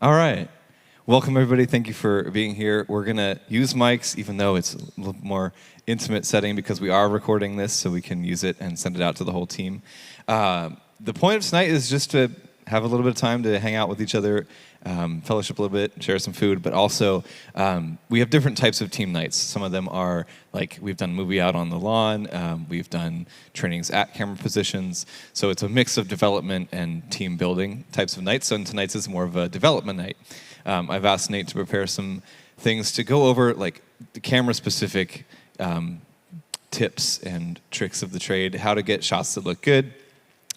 All right. Welcome, everybody. Thank you for being here. We're going to use mics, even though it's a little more intimate setting, because we are recording this, so we can use it and send it out to the whole team. The point of tonight is just to have a little bit of time to hang out with each other, fellowship a little bit, share some food, but also we have different types of team nights. Some of them are like we've done movie out on the lawn, we've done trainings at camera positions, so it's a mix of development and team building types of nights. So tonight's is more of a development night. I've asked Nate to prepare some things to go over like the camera-specific tips and tricks of the trade, how to get shots that look good,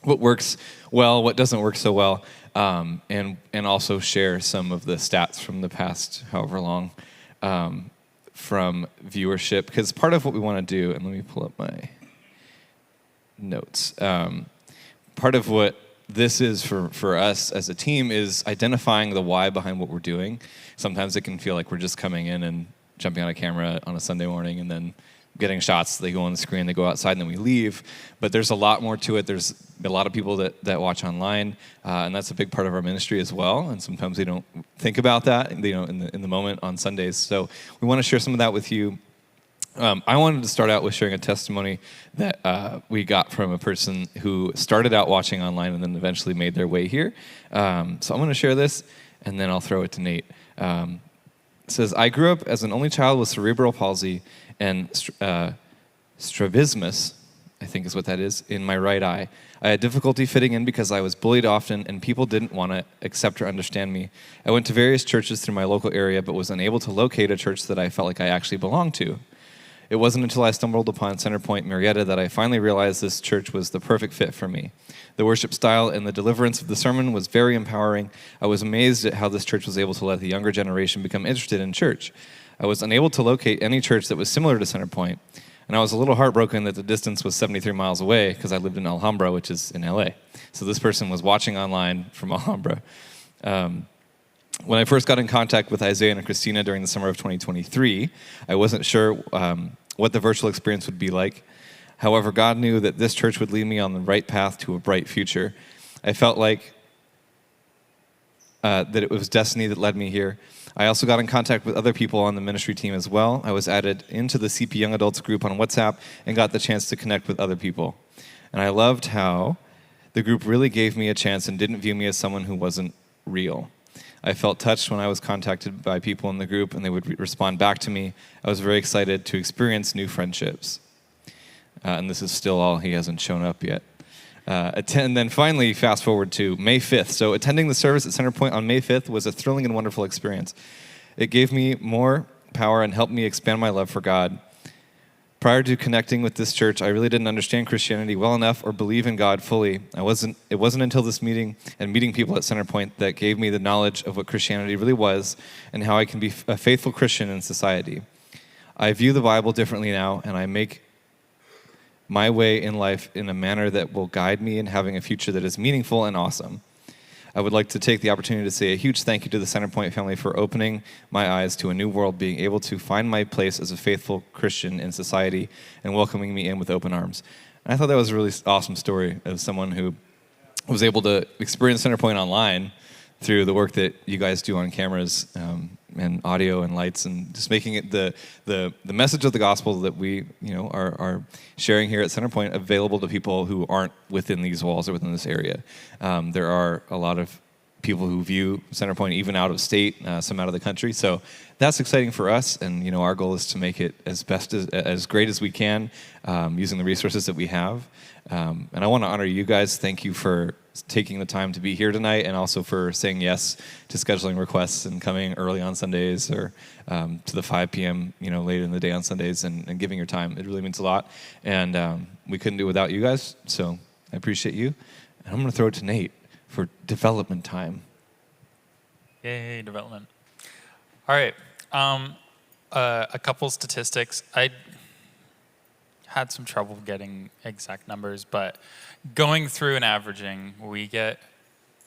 what works well, what doesn't work so well, and also share some of the stats from the past however long from viewership. Because part of what we want to do, and let me pull up my notes, part of what this is for us as a team is identifying the why behind what we're doing. Sometimes it can feel like we're just coming in and jumping on a camera on a Sunday morning and then getting shots. They go on the screen, they go outside, and then we leave. But there's a lot more to it. There's a lot of people that watch online, and that's a big part of our ministry as well. And sometimes they don't think about that, in the moment on Sundays. So we want to share some of that with you. I wanted to start out with sharing a testimony that we got from a person who started out watching online and then eventually made their way here. So I'm going to share this, and then I'll throw it to Nate. It says, I grew up as an only child with cerebral palsy and strabismus, I think is what that is, in my right eye. I had difficulty fitting in because I was bullied often and people didn't want to accept or understand me. I went to various churches through my local area but was unable to locate a church that I felt like I actually belonged to. It wasn't until I stumbled upon Centerpoint Marietta that I finally realized this church was the perfect fit for me. The worship style and the deliverance of the sermon was very empowering. I was amazed at how this church was able to let the younger generation become interested in church. I was unable to locate any church that was similar to Centerpoint, and I was a little heartbroken that the distance was 73 miles away because I lived in Alhambra, which is in LA. So this person was watching online from Alhambra. When I first got in contact with Isaiah and Christina during the summer of 2023, I wasn't sure what the virtual experience would be like. However, God knew that this church would lead me on the right path to a bright future. I felt like that it was destiny that led me here. I also got in contact with other people on the ministry team as well. I was added into the CP Young Adults group on WhatsApp and got the chance to connect with other people. And I loved how the group really gave me a chance and didn't view me as someone who wasn't real. I felt touched when I was contacted by people in the group and they would respond back to me. I was very excited to experience new friendships. And this is still all, he hasn't shown up yet. And then finally, fast forward to May 5th. So attending the service at Centerpoint on May 5th was a thrilling and wonderful experience. It gave me more power and helped me expand my love for God. Prior to connecting with this church, I really didn't understand Christianity well enough or believe in God fully. It wasn't until this meeting and meeting people at Centerpoint that gave me the knowledge of what Christianity really was and how I can be a faithful Christian in society. I view the Bible differently now, and I make my way in life in a manner that will guide me in having a future that is meaningful and awesome. I would like to take the opportunity to say a huge thank you to the Centerpoint family for opening my eyes to a new world, being able to find my place as a faithful Christian in society and welcoming me in with open arms. And I thought that was a really awesome story of someone who was able to experience Centerpoint online through the work that you guys do on cameras and audio and lights, and just making it the message of the gospel that we are sharing here at Centerpoint available to people who aren't within these walls or within this area. There are a lot of people who view Centerpoint even out of state, some out of the country. So that's exciting for us, and our goal is to make it as great as we can using the resources that we have. And I want to honor you guys. Thank you for taking the time to be here tonight, and also for saying yes to scheduling requests and coming early on Sundays or to the 5 p.m. late in the day on Sundays and giving your time. It really means a lot, and we couldn't do it without you guys. So I appreciate you. And I'm going to throw it to Nate for development time. Yay, development. All right. A couple statistics. I had some trouble getting exact numbers, but going through and averaging, we get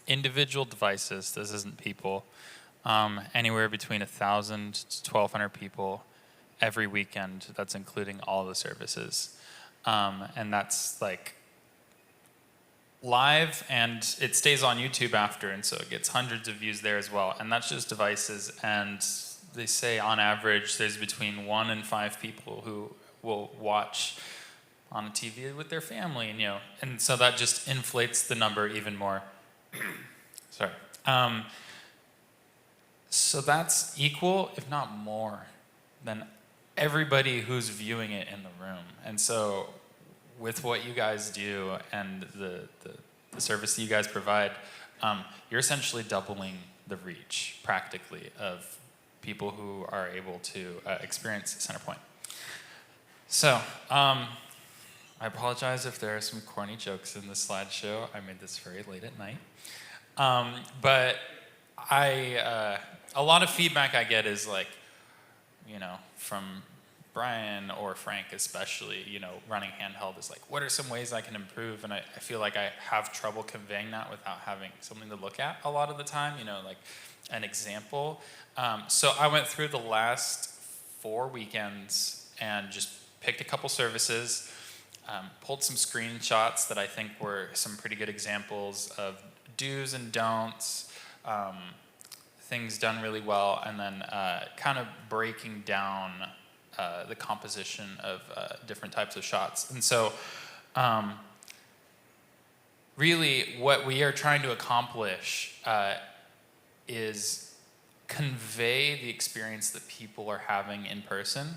individual devices, this isn't people, anywhere between 1,000 to 1,200 people every weekend. That's including all the services. And that's like live, and it stays on YouTube after, and so it gets hundreds of views there as well. And that's just devices, and they say on average there's between 1 and 5 people who will watch on a TV with their family, and so that just inflates the number even more. Sorry. So that's equal, if not more, than everybody who's viewing it in the room. And so with what you guys do and the service that you guys provide, you're essentially doubling the reach, practically, of people who are able to experience Centerpoint. So, I apologize if there are some corny jokes in this slideshow. I made this very late at night. But a lot of feedback I get is like, from Brian or Frank especially, running handheld is like, what are some ways I can improve? And I feel like I have trouble conveying that without having something to look at a lot of the time, like an example. So I went through the last 4 weekends and just picked a couple services, pulled some screenshots that I think were some pretty good examples of do's and don'ts, things done really well, and then kind of breaking down the composition of different types of shots. And so really what we are trying to accomplish is convey the experience that people are having in person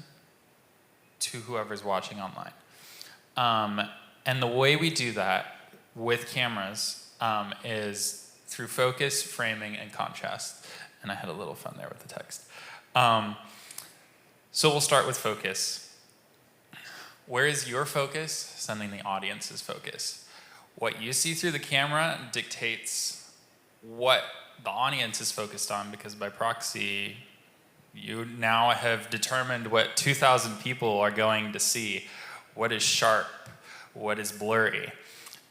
to whoever's watching online. And the way we do that with cameras is through focus, framing, and contrast. And I had a little fun there with the text. So we'll start with focus. Where is your focus? Sending the audience's focus. What you see through the camera dictates what the audience is focused on, because by proxy, you now have determined what 2,000 people are going to see. What is sharp? What is blurry?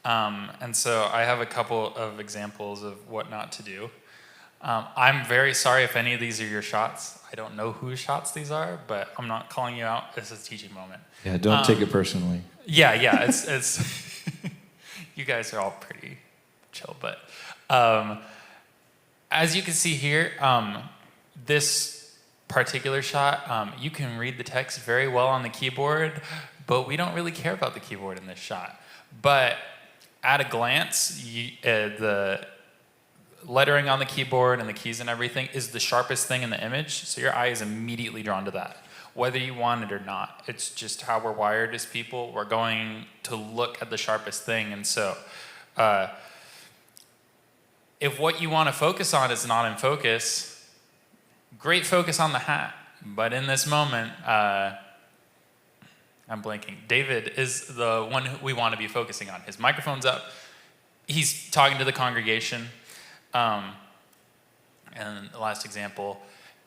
And so I have a couple of examples of what not to do. I'm very sorry if any of these are your shots. I don't know whose shots these are, but I'm not calling you out. This is a teaching moment. Yeah, don't take it personally. Yeah, it's you guys are all pretty chill, but as you can see here, this particular shot, you can read the text very well on the keyboard, but we don't really care about the keyboard in this shot. But at a glance, the lettering on the keyboard and the keys and everything is the sharpest thing in the image, so your eye is immediately drawn to that, whether you want it or not. It's just how we're wired as people. We're going to look at the sharpest thing, and so if what you want to focus on is not in focus, great focus on the hat. But in this moment, I'm blanking. David is the one who we want to be focusing on. His microphone's up. He's talking to the congregation. And the last example,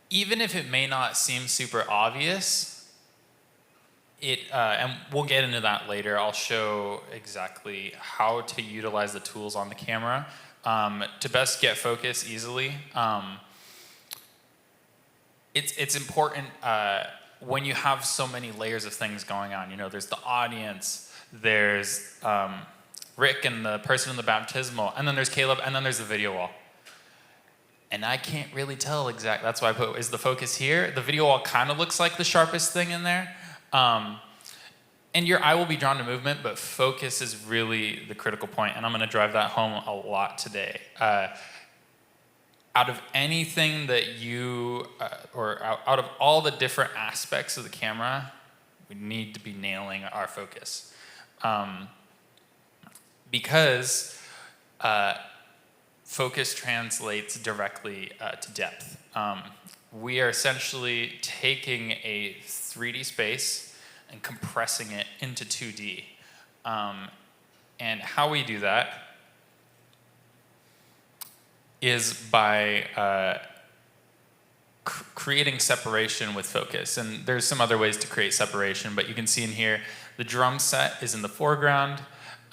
even if it may not seem super obvious, and we'll get into that later. I'll show exactly how to utilize the tools on the camera to best get focus easily. It's important when you have so many layers of things going on. There's the audience, there's Rick and the person in the baptismal, and then there's Caleb, and then there's the video wall. And I can't really tell exactly. That's why I put, is the focus here? The video wall kind of looks like the sharpest thing in there. And your eye will be drawn to movement, but focus is really the critical point, and I'm going to drive that home a lot today. Out of anything that you, or out of all the different aspects of the camera, we need to be nailing our focus. Because focus translates directly to depth. We are essentially taking a 3D space and compressing it into 2D. And how we do that is by creating separation with focus. And there's some other ways to create separation, but you can see in here, the drum set is in the foreground,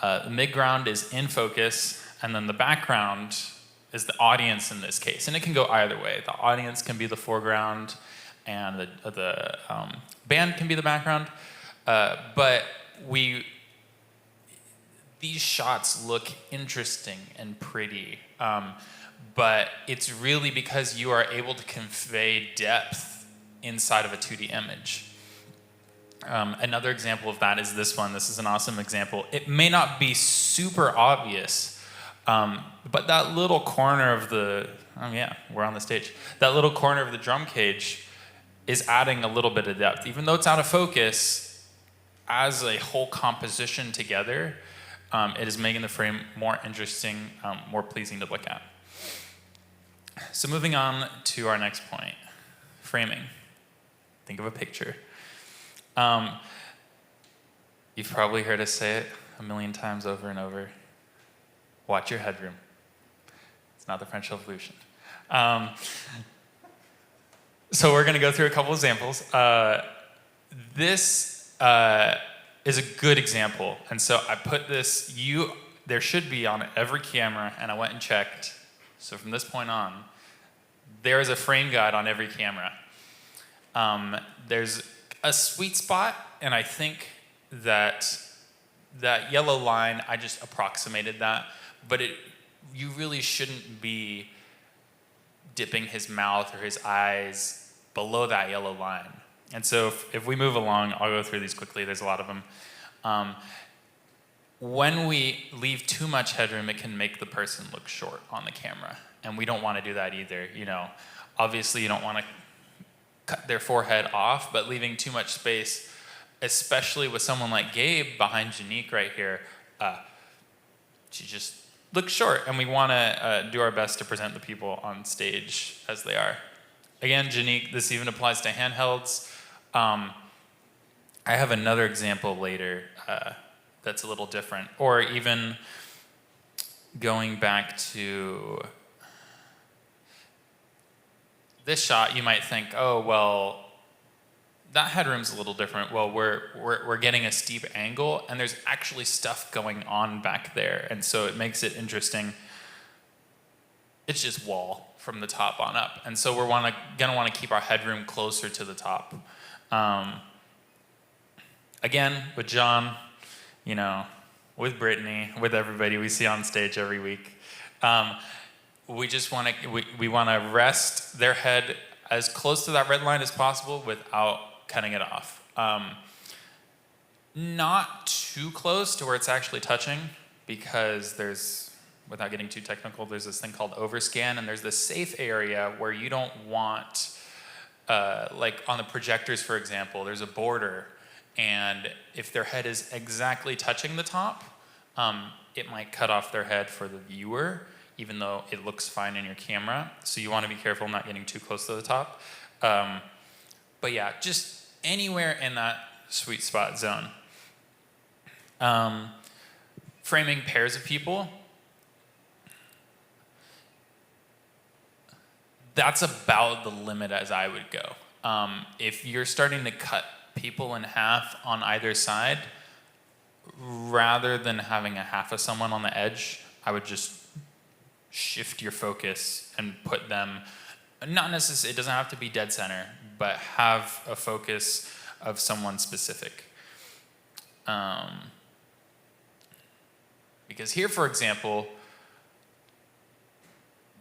the midground is in focus, and then the background is the audience in this case. And it can go either way. The audience can be the foreground, and the band can be the background. But these shots look interesting and pretty, but it's really because you are able to convey depth inside of a 2D image. Another example of that is this one. This is an awesome example. It may not be super obvious, but that little corner of the, oh yeah, we're on the stage. That little corner of the drum cage is adding a little bit of depth. Even though it's out of focus, as a whole composition together, it is making the frame more interesting, more pleasing to look at. So moving on to our next point, framing. Think of a picture. You've probably heard us say it a million times over and over. Watch your headroom. It's not the French Revolution. So we're going to go through a couple examples. This is a good example. And so I put this, there should be on every camera, and I went and checked. So from this point on, there is a frame guide on every camera. There's a sweet spot, and I think that yellow line, I just approximated that, but you really shouldn't be dipping his mouth or his eyes below that yellow line. And so if we move along, I'll go through these quickly, there's a lot of them. When we leave too much headroom, it can make the person look short on the camera, and we don't want to do that either. Obviously you don't want to cut their forehead off, but leaving too much space, especially with someone like Gabe behind Janique right here, she just looks short, and we want to do our best to present the people on stage as they are. Again, Janique, this even applies to handhelds. I have another example later that's a little different, or even going back to this shot, you might think, oh, well, that headroom's a little different. Well, we're getting a steep angle, and there's actually stuff going on back there, and so it makes it interesting. It's just wall from the top on up, and so we're gonna want to keep our headroom closer to the top. Again, with John, with Brittany, with everybody we see on stage every week. We just want to rest their head as close to that red line as possible without cutting it off. Not too close to where it's actually touching, because without getting too technical, there's this thing called overscan, and there's this safe area where you don't want, like on the projectors, for example, there's a border, and if their head is exactly touching the top, it might cut off their head for the viewer, even though it looks fine in your camera. So you want to be careful not getting too close to the top. But yeah, just anywhere in that sweet spot zone. Framing pairs of people. That's about the limit as I would go. If you're starting to cut people in half on either side, rather than having a half of someone on the edge, I would just shift your focus and put them, not necessarily, it doesn't have to be dead center, but have a focus of someone specific. Because here, for example,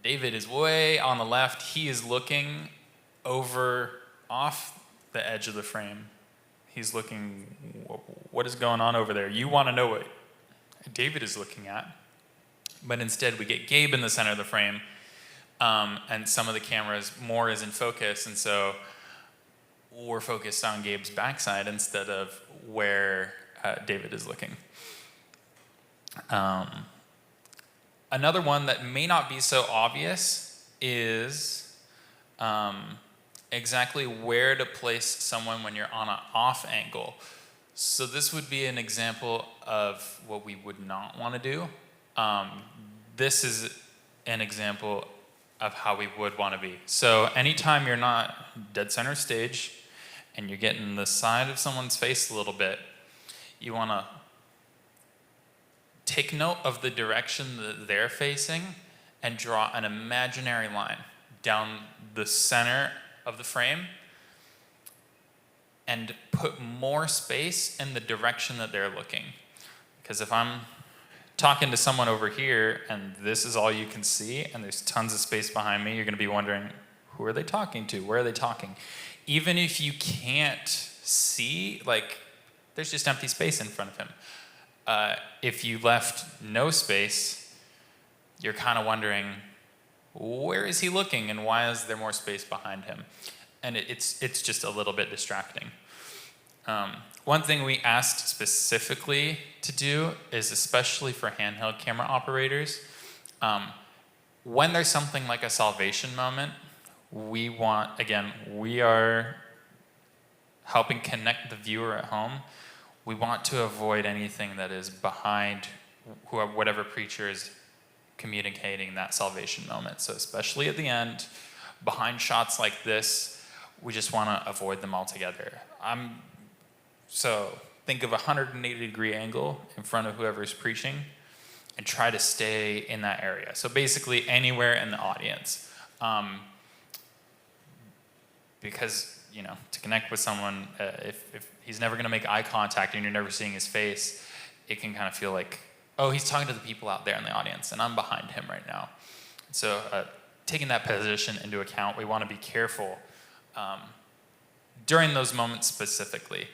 David is way on the left. He is looking over off the edge of the frame. He's looking, what is going on over there? You want to know what David is looking at. But instead, we get Gabe in the center of the frame, and some of the cameras more is in focus, and so we're focused on Gabe's backside instead of where David is looking. Another one that may not be so obvious is exactly where to place someone when you're on an off angle. So this would be an example of what we would not want to do. This is an example of how we would want to be. So anytime you're not dead center stage and you're getting the side of someone's face a little bit, you want to take note of the direction that they're facing and draw an imaginary line down the center of the frame and put more space in the direction that they're looking. Because if I'm talking to someone over here and this is all you can see and there's tons of space behind me, you're going to be wondering, who are they talking to? Where are they talking? Even if you can't see, like, there's just empty space in front of him. If you left no space, you're kind of wondering, where is he looking and why is there more space behind him? And it's just a little bit distracting. One thing we asked specifically to do is, especially for handheld camera operators, when there's something like a salvation moment, we are helping connect the viewer at home. We want to avoid anything that is behind whatever preacher is communicating that salvation moment. So especially at the end, behind shots like this, we just want to avoid them altogether. So think of a 180-degree angle in front of whoever's preaching and try to stay in that area. So basically anywhere in the audience. Because, to connect with someone, if he's never going to make eye contact and you're never seeing his face, it can kind of feel like, oh, he's talking to the people out there in the audience and I'm behind him right now. So taking that position into account, we want to be careful during those moments specifically.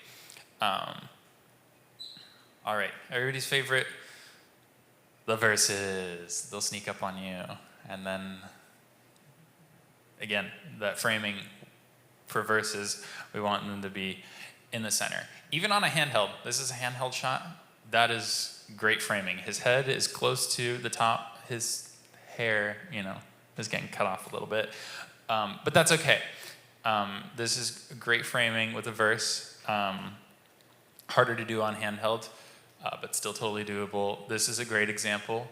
All right, everybody's favorite, the verses. They'll sneak up on you. And then, again, that framing for verses, we want them to be in the center. Even on a handheld, this is a handheld shot, that is great framing. His head is close to the top. His hair, is getting cut off a little bit. But that's okay. This is great framing with a verse. Harder to do on handheld, but still totally doable. This is a great example.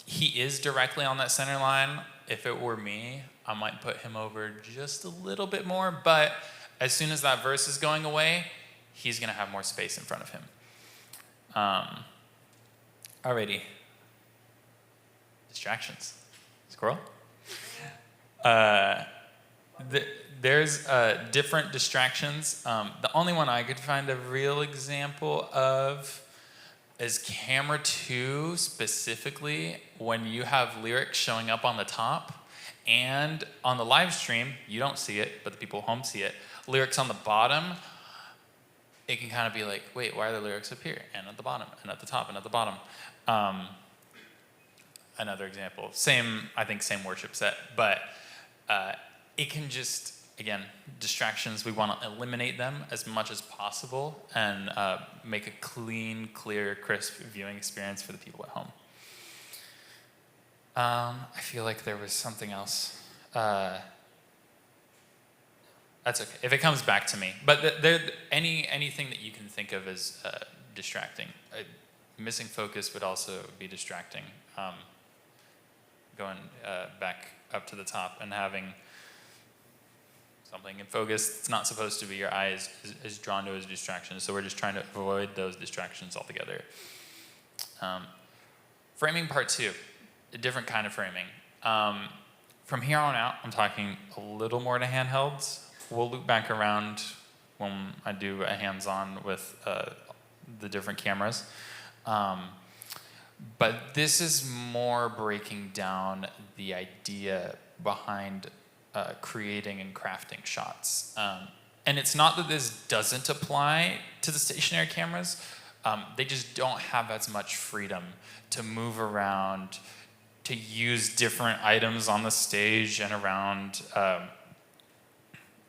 He is directly on that center line. If it were me, I might put him over just a little bit more, but as soon as that verse is going away, he's going to have more space in front of him. Alrighty. Distractions. Squirrel? There's different distractions. The only one I could find a real example of is camera 2 specifically, when you have lyrics showing up on the top, and on the live stream, you don't see it, but the people at home see it. Lyrics on the bottom, it can kind of be like, wait, why are the lyrics up here? And at the bottom, and at the top, and at the bottom. Another example, I think same worship set, but it can just, again, distractions, we want to eliminate them as much as possible and make a clean, clear, crisp viewing experience for the people at home. I feel like there was something else. That's okay, if it comes back to me. But anything that you can think of as distracting. Missing focus would also be distracting. Going back up to the top and having something in focus it's not supposed to be, your eye is drawn to as a distraction. So we're just trying to avoid those distractions altogether. Framing part 2, a different kind of framing. From here on out, I'm talking a little more to handhelds. We'll loop back around when I do a hands-on with the different cameras. But this is more breaking down the idea behind creating and crafting shots. And it's not that this doesn't apply to the stationary cameras. They just don't have as much freedom to move around, to use different items on the stage and around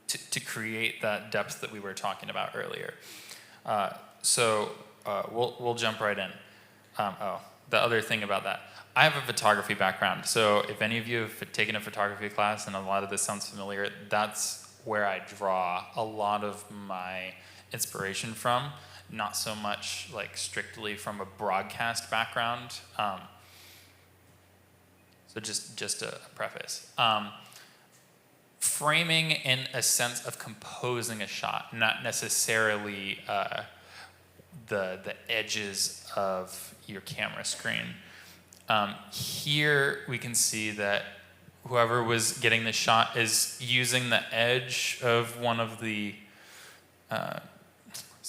to create that depth that we were talking about earlier. So we'll jump right in. The other thing about that, I have a photography background, so if any of you have taken a photography class and a lot of this sounds familiar, that's where I draw a lot of my inspiration from, not so much like strictly from a broadcast background. So just a preface. Framing in a sense of composing a shot, not necessarily the edges of your camera screen. Here we can see that whoever was getting the shot is using the edge of one of the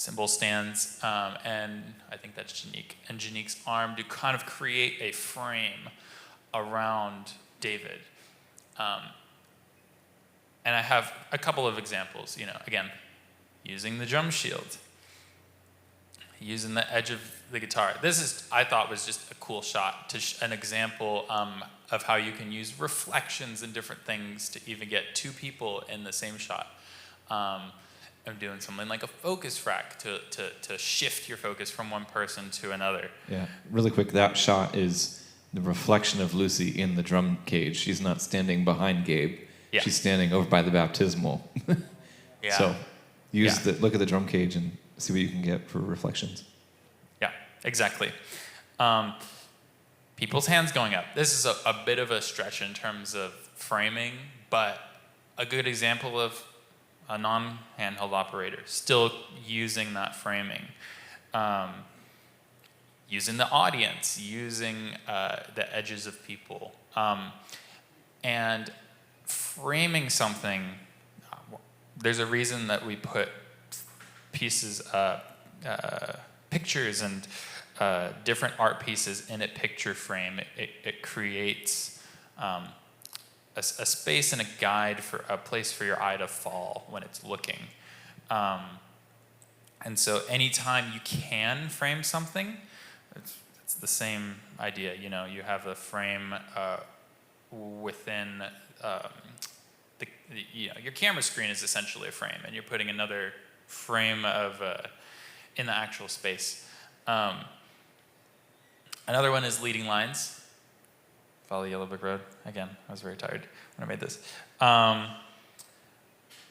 cymbal stands, and I think that's Janique, and Janique's arm to kind of create a frame around David. And I have a couple of examples, again, using the drum shield, using the edge of the guitar. I thought was just a cool shot, an example of how you can use reflections and different things to even get two people in the same shot. I'm doing something like a focus rack to shift your focus from one person to another. Yeah, really quick, that shot is the reflection of Lucy in the drum cage. She's not standing behind Gabe. Yeah. She's standing over by the baptismal. Yeah. So look at the drum cage and see what you can get for reflections. Yeah, exactly. People's hands going up. This is a bit of a stretch in terms of framing, but a good example of a non-handheld operator still using that framing. Using the audience, using the edges of people. And framing something, there's a reason that we put pieces, pictures and different art pieces in a picture frame. It creates a space and a guide for a place for your eye to fall when it's looking. And so anytime you can frame something, it's the same idea. You have a frame within your camera screen is essentially a frame, and you're putting another frame of in the actual space. Another one is leading lines. Follow Yellow Brick Road. Again, I was very tired when I made this.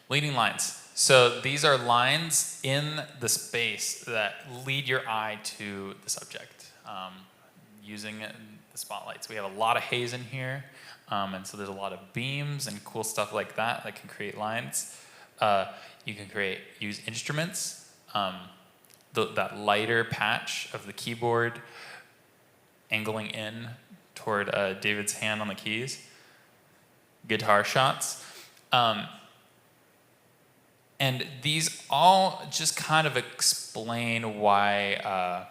Leading lines. So these are lines in the space that lead your eye to the subject. Using the spotlights. We have a lot of haze in here, and so there's a lot of beams and cool stuff like that can create lines. You can use instruments. That lighter patch of the keyboard angling in toward David's hand on the keys. Guitar shots. And these all just kind of explain why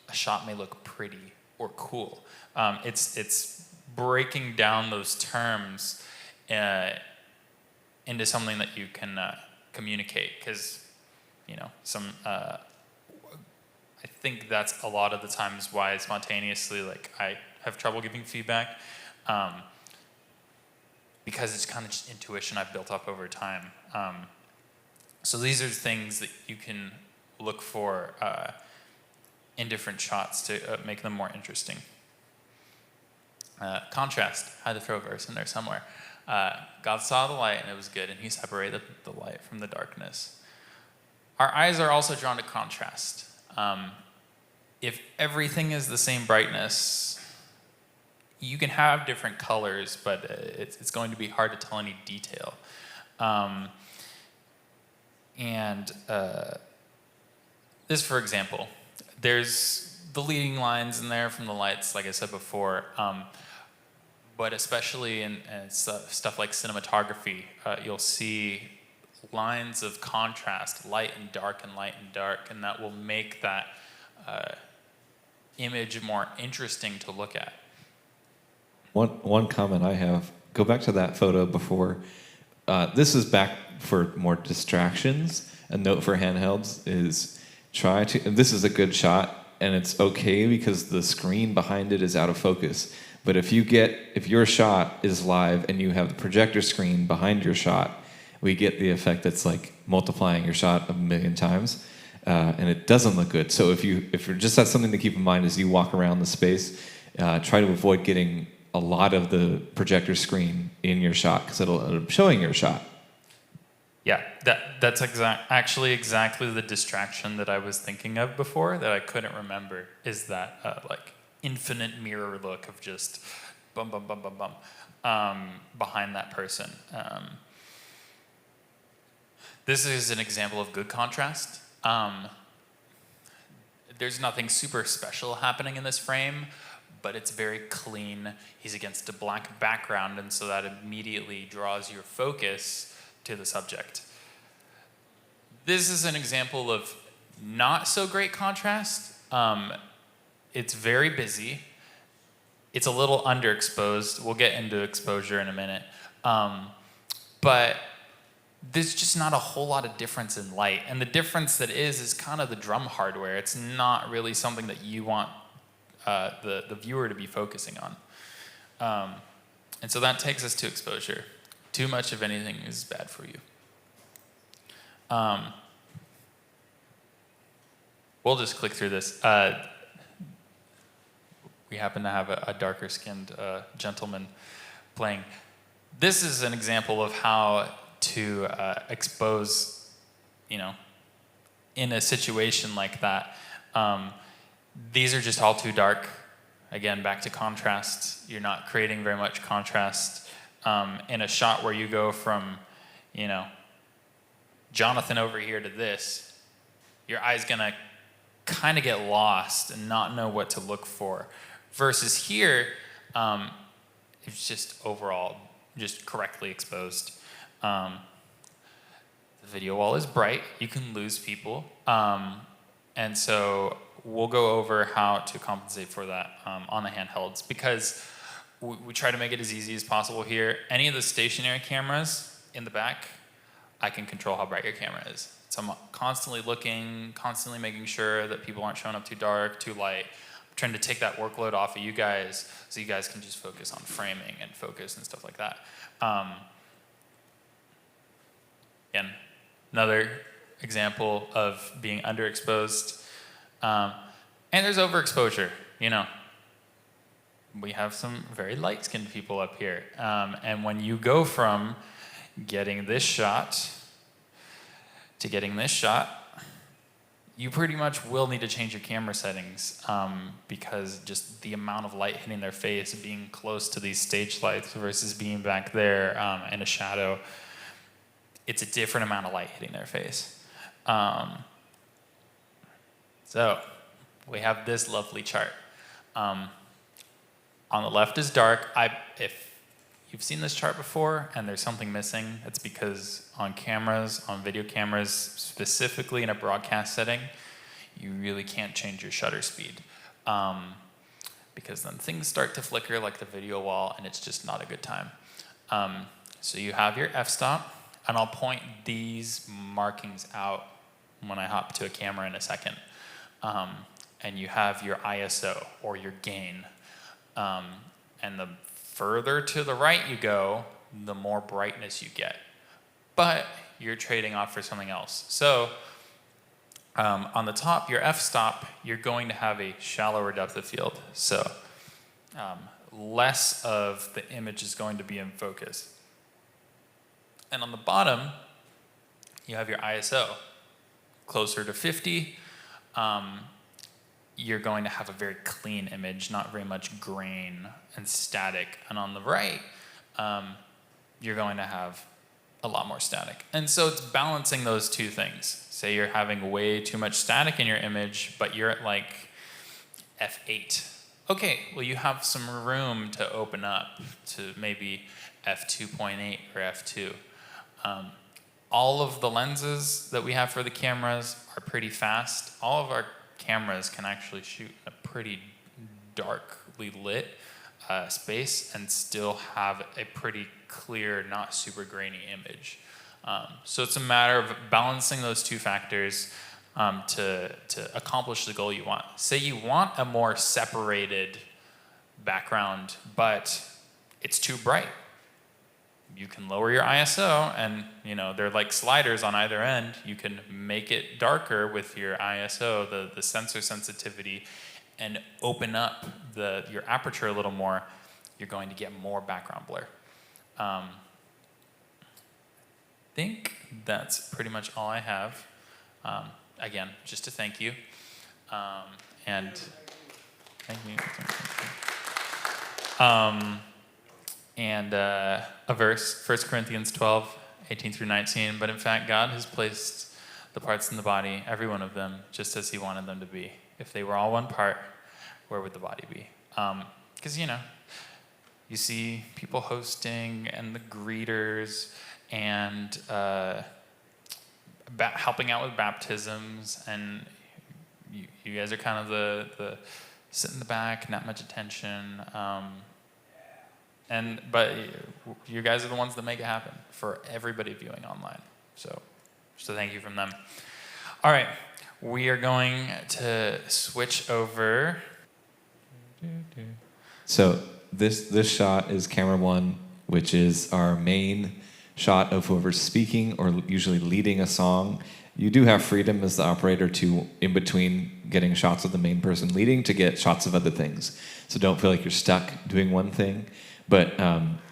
a shot may look pretty or cool. It's breaking down those terms into something that you can communicate, because I think that's a lot of the times why spontaneously I have trouble giving feedback, because it's kind of just intuition I've built up over time. So these are things that you can look for in different shots to make them more interesting. Contrast. I had to throw a verse in there somewhere. God saw the light and it was good, and he separated the light from the darkness. Our eyes are also drawn to contrast. If everything is the same brightness, you can have different colors, but it's going to be hard to tell any detail. This, for example, there's the leading lines in there from the lights, like I said before, but especially in stuff like cinematography, you'll see lines of contrast, light and dark and light and dark, and that will make that image more interesting to look at. One comment I have, go back to that photo before. This is back for more distractions. A note for handhelds is this is a good shot, and it's okay because the screen behind it is out of focus. But if your shot is live and you have the projector screen behind your shot, we get the effect that's like multiplying your shot a million times, and it doesn't look good. So if you're just that's something to keep in mind as you walk around the space, try to avoid getting a lot of the projector screen in your shot, because it'll end up showing your shot. Yeah, that's actually exactly the distraction that I was thinking of before that I couldn't remember, is that infinite mirror look of just bum, bum, bum, bum, bum behind that person. This is an example of good contrast. There's nothing super special happening in this frame, but it's very clean. He's against a black background, and so that immediately draws your focus to the subject. This is an example of not so great contrast. It's very busy. It's a little underexposed. We'll get into exposure in a minute. But there's just not a whole lot of difference in light. And the difference that is kind of the drum hardware. It's not really something that you want the viewer to be focusing on. And so that takes us to exposure. Too much of anything is bad for you. We'll just click through this. We happen to have a darker skinned gentleman playing. This is an example of how to expose, in a situation like that. These are just all too dark. Again, back to contrast. You're not creating very much contrast. In a shot where you go from, Jonathan over here to this, your eye's gonna kind of get lost and not know what to look for. Versus here, it's just overall just correctly exposed. The video wall is bright. You can lose people. And so we'll go over how to compensate for that on the handhelds, because we try to make it as easy as possible here. Any of the stationary cameras in the back, I can control how bright your camera is. So I'm constantly looking, constantly making sure that people aren't showing up too dark, too light. I'm trying to take that workload off of you guys so you guys can just focus on framing and focus and stuff like that. Again, another example of being underexposed. And there's overexposure, We have some very light-skinned people up here. And when you go from getting this shot to getting this shot, you pretty much will need to change your camera settings because just the amount of light hitting their face, being close to these stage lights versus being back there in a shadow, it's a different amount of light hitting their face. So we have this lovely chart. On the left is dark. If you've seen this chart before and there's something missing, it's because on cameras, on video cameras, specifically in a broadcast setting, you really can't change your shutter speed because then things start to flicker like the video wall, and it's just not a good time. So you have your f-stop, and I'll point these markings out when I hop to a camera in a second. And you have your ISO, or your gain. And the further to the right you go, the more brightness you get. But you're trading off for something else. So on the top, your f-stop, you're going to have a shallower depth of field. So less of the image is going to be in focus. And on the bottom, you have your ISO. Closer to 50, you're going to have a very clean image, not very much grain and static. And on the right, you're going to have a lot more static. And so it's balancing those two things. Say you're having way too much static in your image, but you're at like f8. Okay, well you have some room to open up to maybe f2.8 or f2. All of the lenses that we have for the cameras are pretty fast. All of our cameras can actually shoot in a pretty darkly lit space and still have a pretty clear, not super grainy image. So it's a matter of balancing those two factors to accomplish the goal you want. Say you want a more separated background, but it's too bright. You can lower your ISO, and they're like sliders on either end. You can make it darker with your ISO, the sensor sensitivity, and open up your aperture a little more. You're going to get more background blur. I think that's pretty much all I have. Again, just to thank you. And thank you. And a verse, 1 Corinthians 12, 18 through 19. But in fact, God has placed the parts in the body, every one of them, just as he wanted them to be. If they were all one part, where would the body be? Because, you see people hosting and the greeters and helping out with baptisms, and you guys are kind of the sit in the back, not much attention. But you guys are the ones that make it happen for everybody viewing online. So thank you from them. All right, we are going to switch over. So this shot is camera 1, which is our main shot of whoever's speaking or usually leading a song. You do have freedom as the operator to, in between getting shots of the main person leading, to get shots of other things. So don't feel like you're stuck doing one thing. But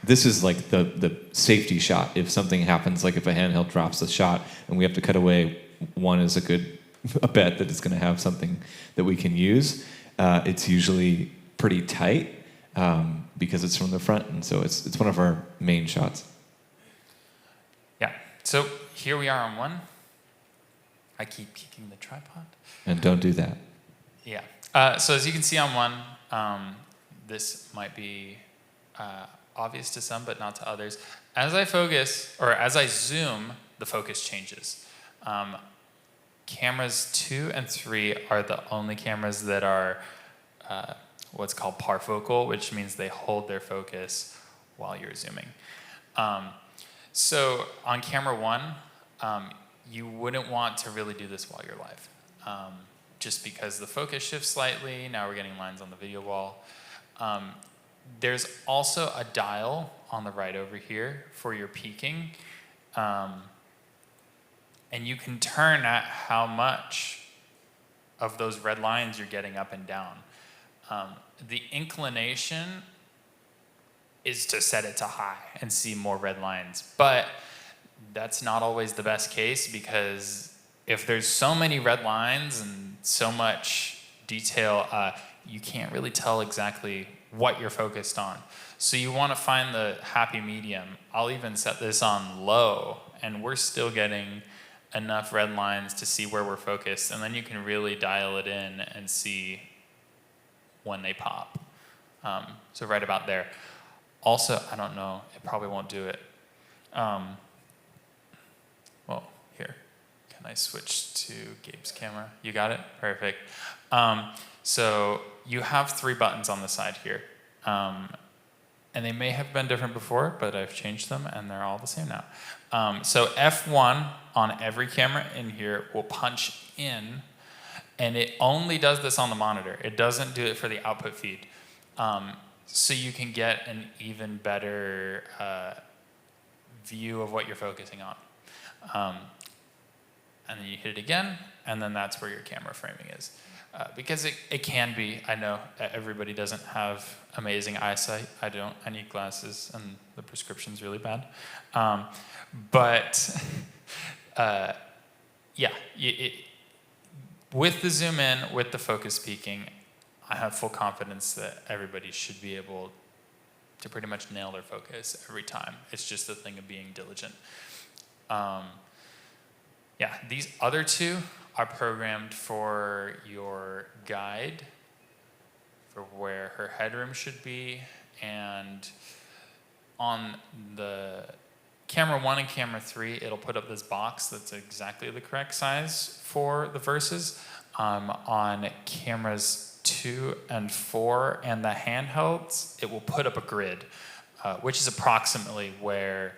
this is like the safety shot. If something happens, like if a handheld drops a shot and we have to cut away, one is a bet that it's going to have something that we can use. It's usually pretty tight because it's from the front, and so it's one of our main shots. Yeah. So here we are on one. I keep kicking the tripod. And don't do that. Yeah. So as you can see on one, this might be obvious to some, but not to others. As I focus, or as I zoom, the focus changes. Cameras 2 and 3 are the only cameras that are what's called parfocal, which means they hold their focus while you're zooming. So on camera 1, you wouldn't want to really do this while you're live, just because the focus shifts slightly. Now we're getting lines on the video wall. There's also a dial on the right over here for your peaking. And you can turn at how much of those red lines you're getting up and down. The inclination is to set it to high and see more red lines. But that's not always the best case, because if there's so many red lines and so much detail, you can't really tell exactly what you're focused on. So you want to find the happy medium. I'll even set this on low, and we're still getting enough red lines to see where we're focused, and then you can really dial it in and see when they pop. So right about there. Also, I don't know, it probably won't do it. Well, here, can I switch to Gabe's camera? You got it? Perfect. So you have 3 buttons on the side here. And they may have been different before, but I've changed them, and they're all the same now. So F1 on every camera in here will punch in, and it only does this on the monitor. It doesn't do it for the output feed. So you can get an even better view of what you're focusing on. And then you hit it again, and then that's where your camera framing is. Because it can be, I know everybody doesn't have amazing eyesight. I don't. I need glasses, and the prescription's really bad. Yeah, with the zoom in, with the focus peaking, I have full confidence that everybody should be able to pretty much nail their focus every time. It's just a thing of being diligent. Yeah, these other 2 are programmed for your guide, for where her headroom should be, and on the camera 1 and camera 3, it'll put up this box that's exactly the correct size for the verses. On cameras 2 and 4 and the handhelds, it will put up a grid, which is approximately where,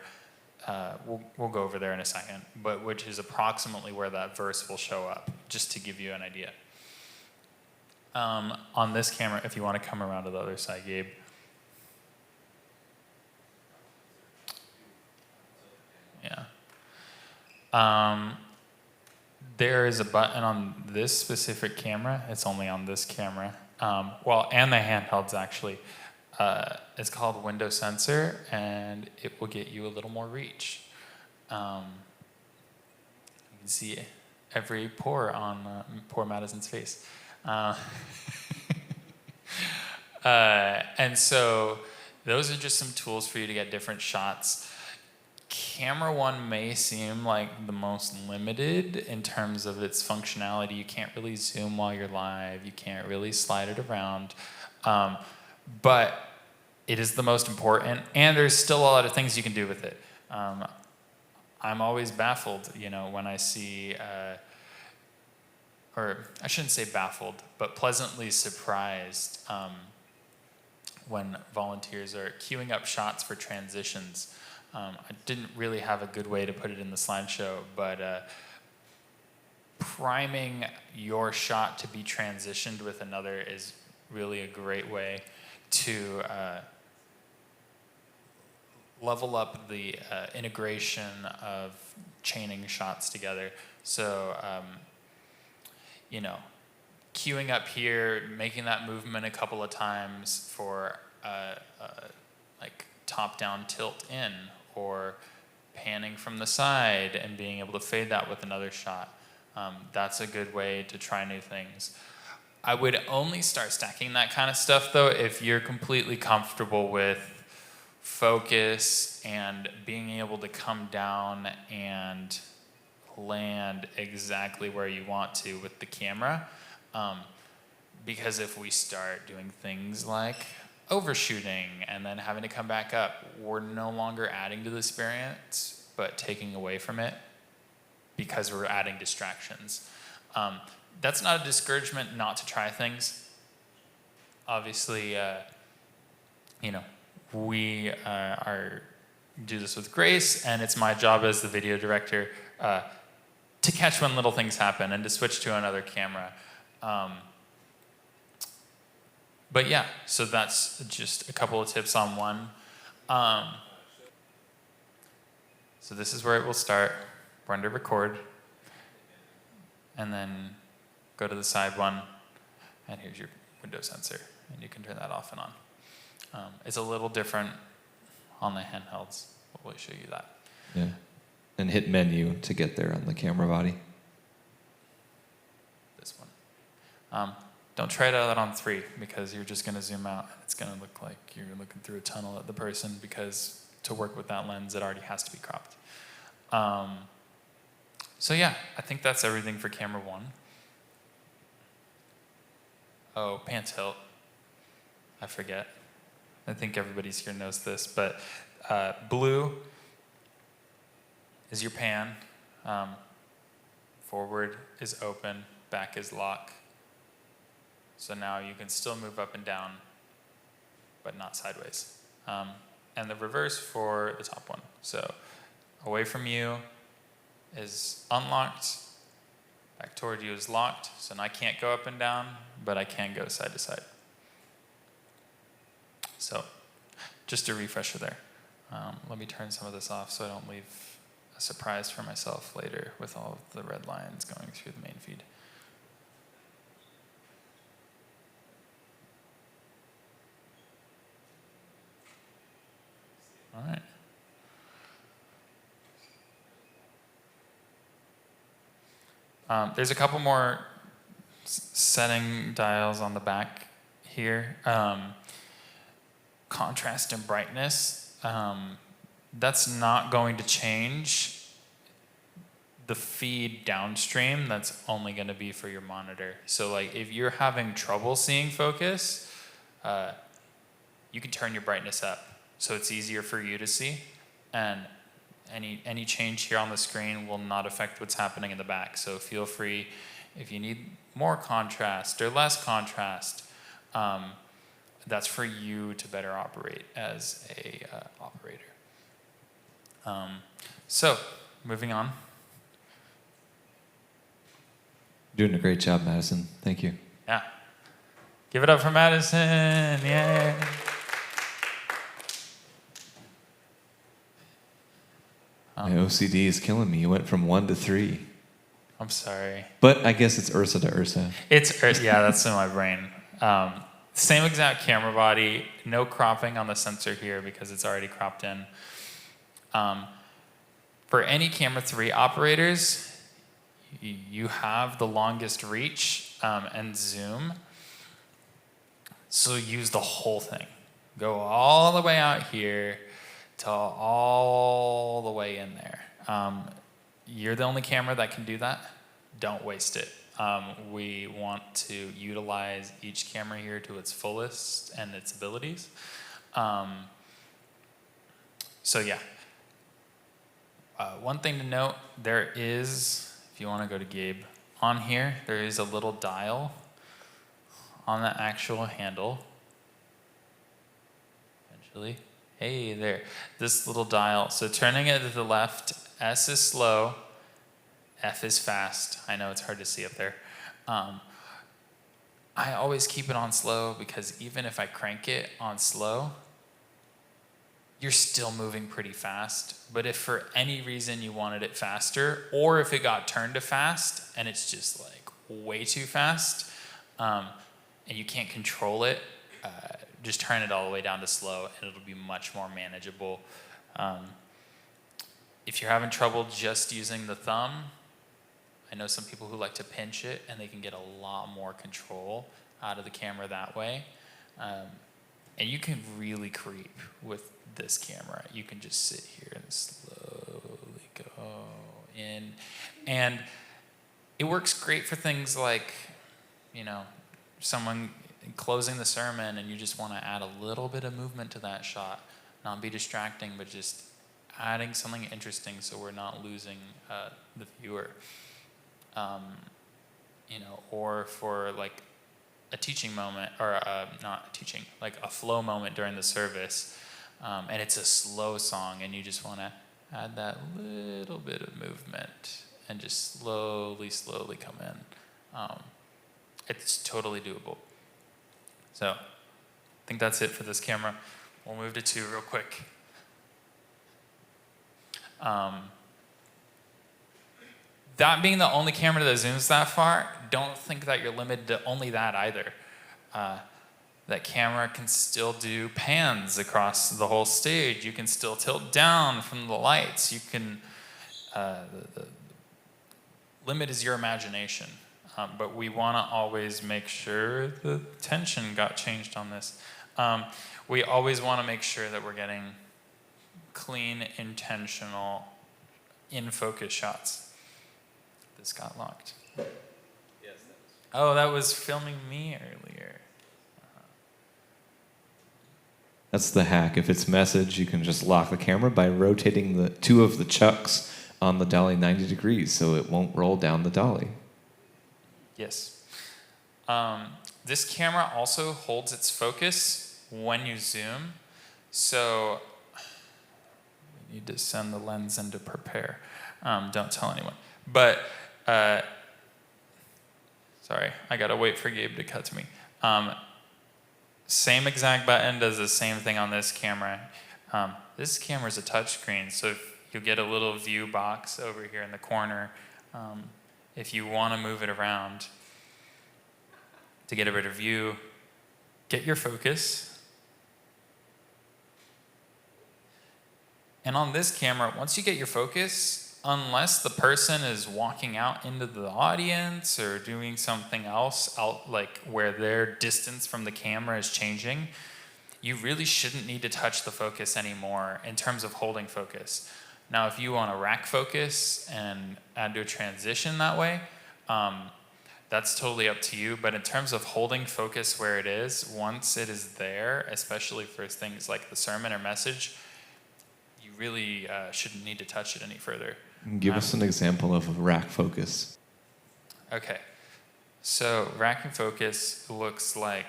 we'll go over there in a second, but which is approximately where that verse will show up, just to give you an idea. On this camera, if you want to come around to the other side, Gabe. Yeah. There is a button on this specific camera. It's only on this camera. Well, and the handhelds, actually. It's called window sensor, and it will get you a little more reach. You can see every pore on poor Madison's face. And so those are just some tools for you to get different shots. Camera 1 may seem like the most limited in terms of its functionality. You can't really zoom while you're live. You can't really slide it around. But it is the most important, and there's still a lot of things you can do with it. I'm always baffled, when I see, or I shouldn't say baffled, but pleasantly surprised when volunteers are queuing up shots for transitions. I didn't really have a good way to put it in the slideshow, but priming your shot to be transitioned with another is really a great way to level up the integration of chaining shots together. So, queuing up here, making that movement a couple of times for like top-down tilt in, or panning from the side and being able to fade that with another shot. That's a good way to try new things. I would only start stacking that kind of stuff, though, if you're completely comfortable with focus and being able to come down and land exactly where you want to with the camera. Because if we start doing things like overshooting and then having to come back up, we're no longer adding to the experience, but taking away from it because we're adding distractions. That's not a discouragement not to try things. Obviously, we are do this with grace, and it's my job as the video director to catch when little things happen and to switch to another camera. But yeah, so that's just a couple of tips on one. So this is where it will start. We're under record. And then go to the side one, and here's your window sensor, and you can turn that off and on. It's a little different on the handhelds. We'll show you that. Yeah, and hit menu to get there on the camera body. This one. Don't try it out on 3, because you're just going to zoom out, and it's going to look like you're looking through a tunnel at the person, because to work with that lens, it already has to be cropped. So yeah, I think that's everything for camera 1. Oh, pan tilt. I forget. I think everybody's here knows this, but blue is your pan. Forward is open, back is lock. So now you can still move up and down, but not sideways. And the reverse for the top one. So away from you is unlocked, back toward you is locked. So now I can't go up and down, but I can go side to side. So just a refresher there. Let me turn some of this off so I don't leave a surprise for myself later with all of the red lines going through the main feed. All right. There's a couple more setting dials on the back here. Contrast and brightness. That's not going to change the feed downstream. That's only going to be for your monitor. So like if you're having trouble seeing focus, you can turn your brightness up so it's easier for you to see, and any change here on the screen will not affect what's happening in the back. So feel free, if you need more contrast or less contrast, that's for you to better operate as a operator. So moving on. Doing a great job, Madison. Thank you. Yeah. Give it up for Madison. Yay. My OCD is killing me. You went from 1 to 3. I'm sorry. But I guess it's Ursa to Ursa. Yeah, that's in my brain. Same exact camera body, no cropping on the sensor here because it's already cropped in. For any camera 3 operators, you have the longest reach and zoom. So use the whole thing. Go all the way out here to all the way in there. You're the only camera that can do that. Don't waste it. We want to utilize each camera here to its fullest and its abilities. So yeah, One thing to note, there is, if you want to go to Gabe, on here, there is a little dial on the actual handle. Eventually. Hey, there. This little dial. So turning it to the left, S is slow, F is fast. I know it's hard to see up there. I always keep it on slow because even if I crank it on slow, you're still moving pretty fast. But if for any reason you wanted it faster, or if it got turned to fast and it's just like way too fast, and you can't control it, just turn it all the way down to slow and it'll be much more manageable. If you're having trouble just using the thumb, I know some people who like to pinch it and they can get a lot more control out of the camera that way. And you can really creep with this camera. You can just sit here and slowly go in. And it works great for things like, someone closing the sermon and you just want to add a little bit of movement to that shot. Not be distracting, but just adding something interesting so we're not losing the viewer. Or for like a teaching moment, or not teaching, like a flow moment during the service, and it's a slow song, and you just want to add that little bit of movement and just slowly come in. It's totally doable. So I think that's it for this camera. We'll move to 2 real quick. That being the only camera that zooms that far, don't think that you're limited to only that either. That camera can still do pans across the whole stage. You can still tilt down from the lights. You can, the limit is your imagination. But we want to always make sure the tension got changed on this. We always want to make sure that we're getting clean, intentional, in-focus shots. This got locked. Yes, that was filming me earlier. That's the hack. If it's message, you can just lock the camera by rotating the 2 of the chucks on the dolly 90 degrees so it won't roll down the dolly. Yes. This camera also holds its focus when you zoom. So we need to send the lens in to prepare. Don't tell anyone. But sorry, I gotta wait for Gabe to cut to me. Same exact button does the same thing on this camera. This camera is a touchscreen, so you'll get a little view box over here in the corner. If you want to move it around to get a better view, get your focus. And on this camera, once you get your focus, unless the person is walking out into the audience or doing something else out, like where their distance from the camera is changing, you really shouldn't need to touch the focus anymore in terms of holding focus. Now, if you want to rack focus and add to a transition that way, that's totally up to you. But in terms of holding focus where it is, once it is there, especially for things like the sermon or message, you really shouldn't need to touch it any further. Give us an example of a rack focus. Okay. So rack and focus looks like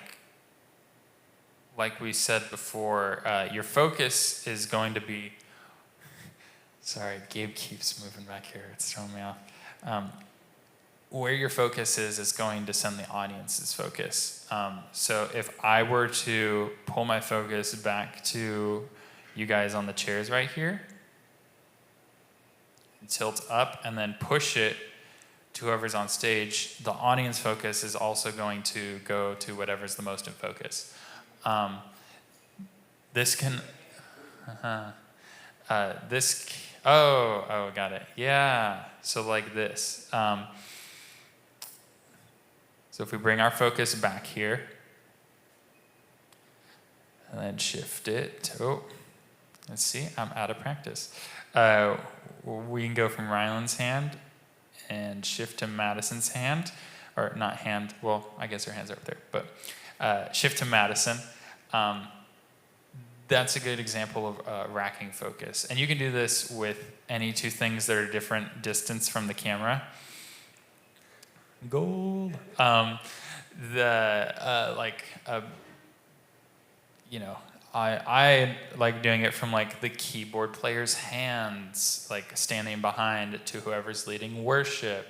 we said before, your focus is going to be, sorry, Gabe keeps moving back here. It's throwing me off. Where your focus is going to send the audience's focus. So if I were to pull my focus back to you guys on the chairs right here, tilt up and then push it to whoever's on stage, the audience focus is also going to go to whatever's the most in focus. This can, got it. Yeah, so like this. So if we bring our focus back here, and then shift it, let's see, I'm out of practice. We can go from Ryland's hand and shift to Madison's hand, or not hand, well, I guess her hand's over there, but shift to Madison. that's a good example of racking focus. And you can do this with any two things that are different distance from the camera. Gold. I like doing it from like the keyboard player's hands, like standing behind to whoever's leading worship,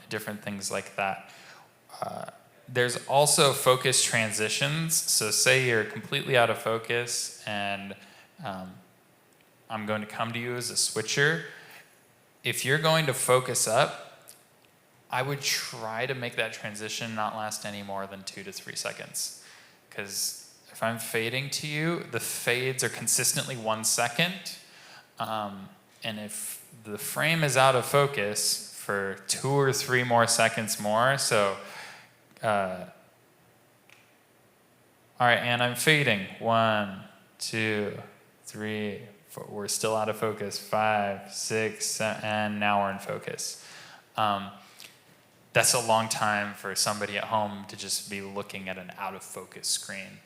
different things like that. There's also focus transitions. So say you're completely out of focus and I'm going to come to you as a switcher. If you're going to focus up, I would try to make that transition not last any more than 2 to 3 seconds. Because if I'm fading to you, the fades are consistently 1 second. And if the frame is out of focus for 2 or 3 more seconds more, so, all right, and I'm fading. 1, 2, 3, 4. We're still out of focus. 5, 6, 7, and now we're in focus. That's a long time for somebody at home to just be looking at an out of focus screen.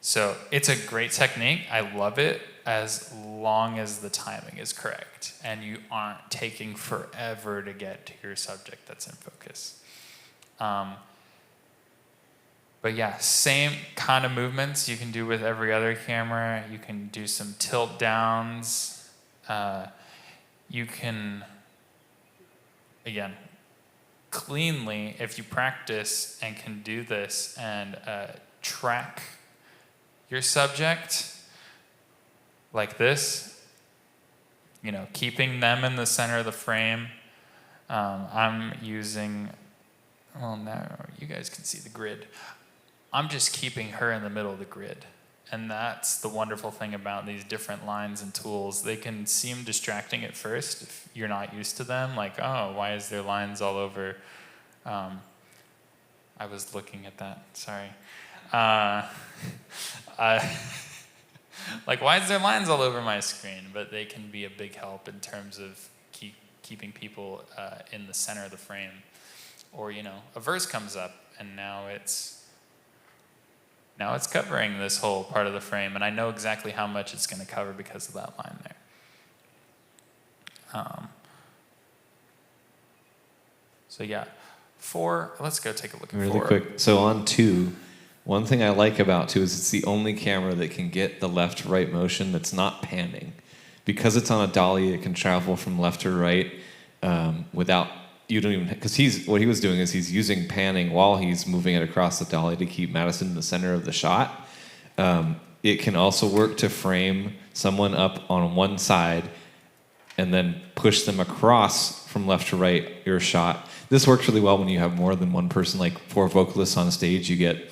So it's a great technique. I love it as long as the timing is correct and you aren't taking forever to get to your subject that's in focus. But yeah, same kind of movements you can do with every other camera. You can do some tilt downs. You can, again, cleanly, if you practice and can do this and track your subject like this, keeping them in the center of the frame. I'm using, well, now you guys can see the grid. I'm just keeping her in the middle of the grid. And that's the wonderful thing about these different lines and tools. They can seem distracting at first if you're not used to them. Like, oh, why is there lines all over? I was looking at that, sorry. Like, why is there lines all over my screen? But they can be a big help in terms of keeping people in the center of the frame. Or, a verse comes up and now it's covering this whole part of the frame, and I know exactly how much it's going to cover because of that line there. So yeah, 4, let's go take a look at 4. Really quick, so on 2, one thing I like about 2 is it's the only camera that can get the left-right motion that's not panning. Because it's on a dolly, it can travel from left to right without, you don't even, because what he was doing is he's using panning while he's moving it across the dolly to keep Madison in the center of the shot. It can also work to frame someone up on one side and then push them across from left to right your shot. This works really well when you have more than one person, like 4 vocalists on stage. You get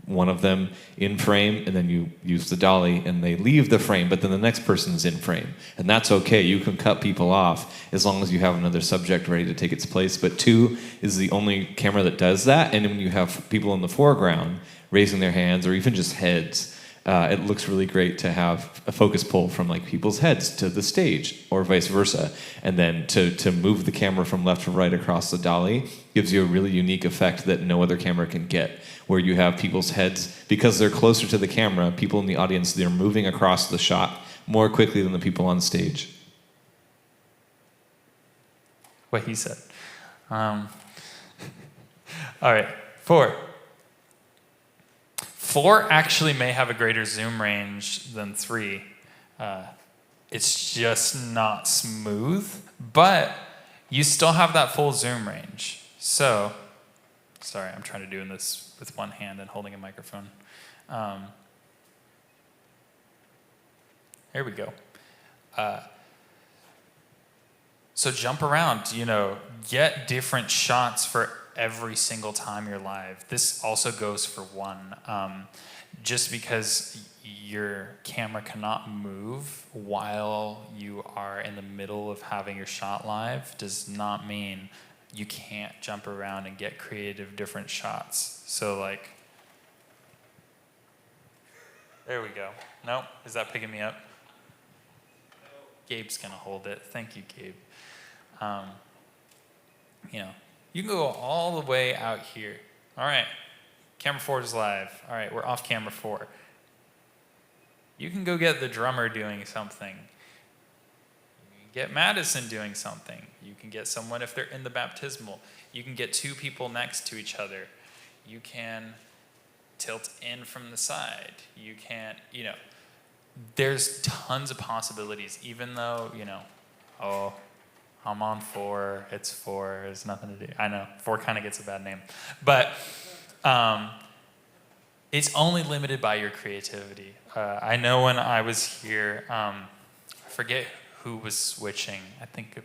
one of them in frame, and then you use the dolly, and they leave the frame, but then the next person's in frame. And that's okay. You can cut people off as long as you have another subject ready to take its place. But 2 is the only camera that does that, and when you have people in the foreground raising their hands or even just heads, it looks really great to have a focus pull from like people's heads to the stage or vice versa. And then to move the camera from left to right across the dolly gives you a really unique effect that no other camera can get, where you have people's heads, because they're closer to the camera, people in the audience, they're moving across the shot more quickly than the people on stage. What he said. All right, 4. 4 actually may have a greater zoom range than 3. It's just not smooth, but you still have that full zoom range. So, sorry, I'm trying to do this with one hand and holding a microphone. Here we go. So jump around, get different shots for every single time you're live. This also goes for 1. Just because your camera cannot move while you are in the middle of having your shot live does not mean you can't jump around and get creative different shots. So like, there we go. Nope, is that picking me up? Gabe's gonna hold it. Thank you, Gabe. You can go all the way out here. All right, camera 4 is live. All right, we're off camera 4. You can go get the drummer doing something. You can get Madison doing something. You can get someone if they're in the baptismal. You can get two people next to each other. You can tilt in from the side. You can't, there's tons of possibilities, even though, oh, I'm on 4, it's 4, there's nothing to do. I know, 4 kind of gets a bad name. But it's only limited by your creativity. I know when I was here, I forget who was switching. I think it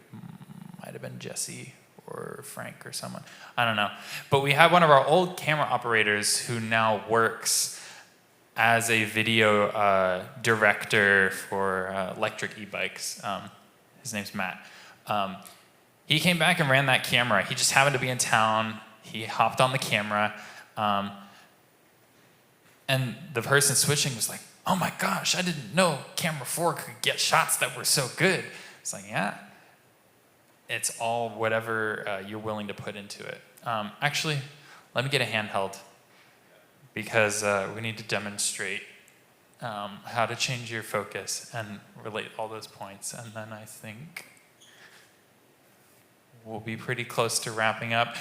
might have been Jesse or Frank or someone. I don't know. But we had one of our old camera operators who now works as a video director for electric e-bikes. His name's Matt. He came back and ran that camera. He just happened to be in town. He hopped on the camera. And the person switching was like, oh my gosh, I didn't know camera 4 could get shots that were so good. It's like, yeah. It's all whatever you're willing to put into it. Actually, let me get a handheld because we need to demonstrate how to change your focus and relate all those points. And then I think we'll be pretty close to wrapping up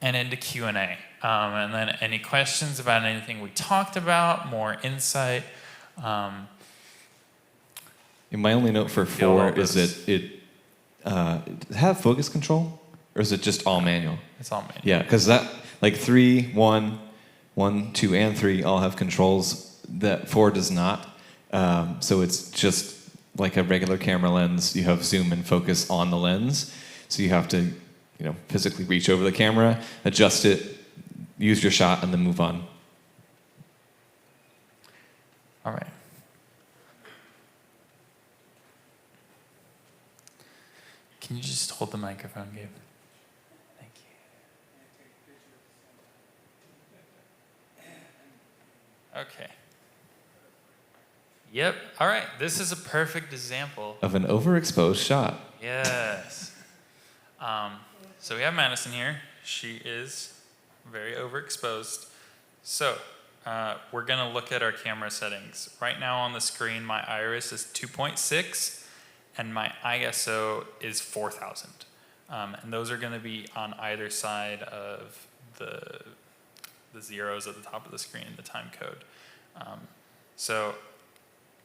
and into Q&A. And then any questions about anything we talked about, more insight. My only note for 4 is that it have focus control, or is it just all manual? It's all manual. Yeah, because that, like 3, 1, 1, 2, and 3 all have controls that 4 does not. So it's just like a regular camera lens. You have zoom and focus on the lens. So you have to, physically reach over the camera, adjust it, use your shot, and then move on. All right. Can you just hold the microphone, Gabe? Thank you. Okay. Yep. All right. This is a perfect example Of an overexposed shot. Yes. So we have Madison here. She is very overexposed. So we're going to look at our camera settings. Right now on the screen, my iris is 2.6 and my ISO is 4000. And those are going to be on either side of the zeros at the top of the screen, the time code. So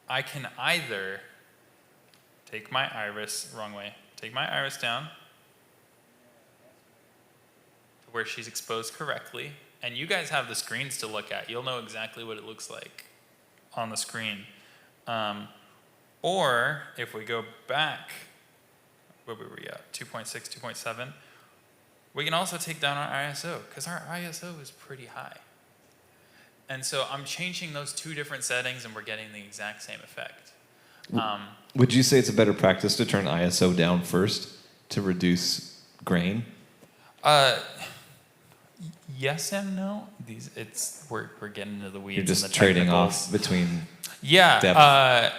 I can either take my iris, wrong way, take my iris down to where she's exposed correctly. And you guys have the screens to look at. You'll know exactly what it looks like on the screen. Or if we go back, where were we at? 2.6, 2.7. We can also take down our ISO because our ISO is pretty high. And so I'm changing those two different settings and we're getting the exact same effect. Would you say it's a better practice to turn ISO down first to reduce grain? Yes and no. We're getting into the weeds. You're just and the trading technicals. off between depth.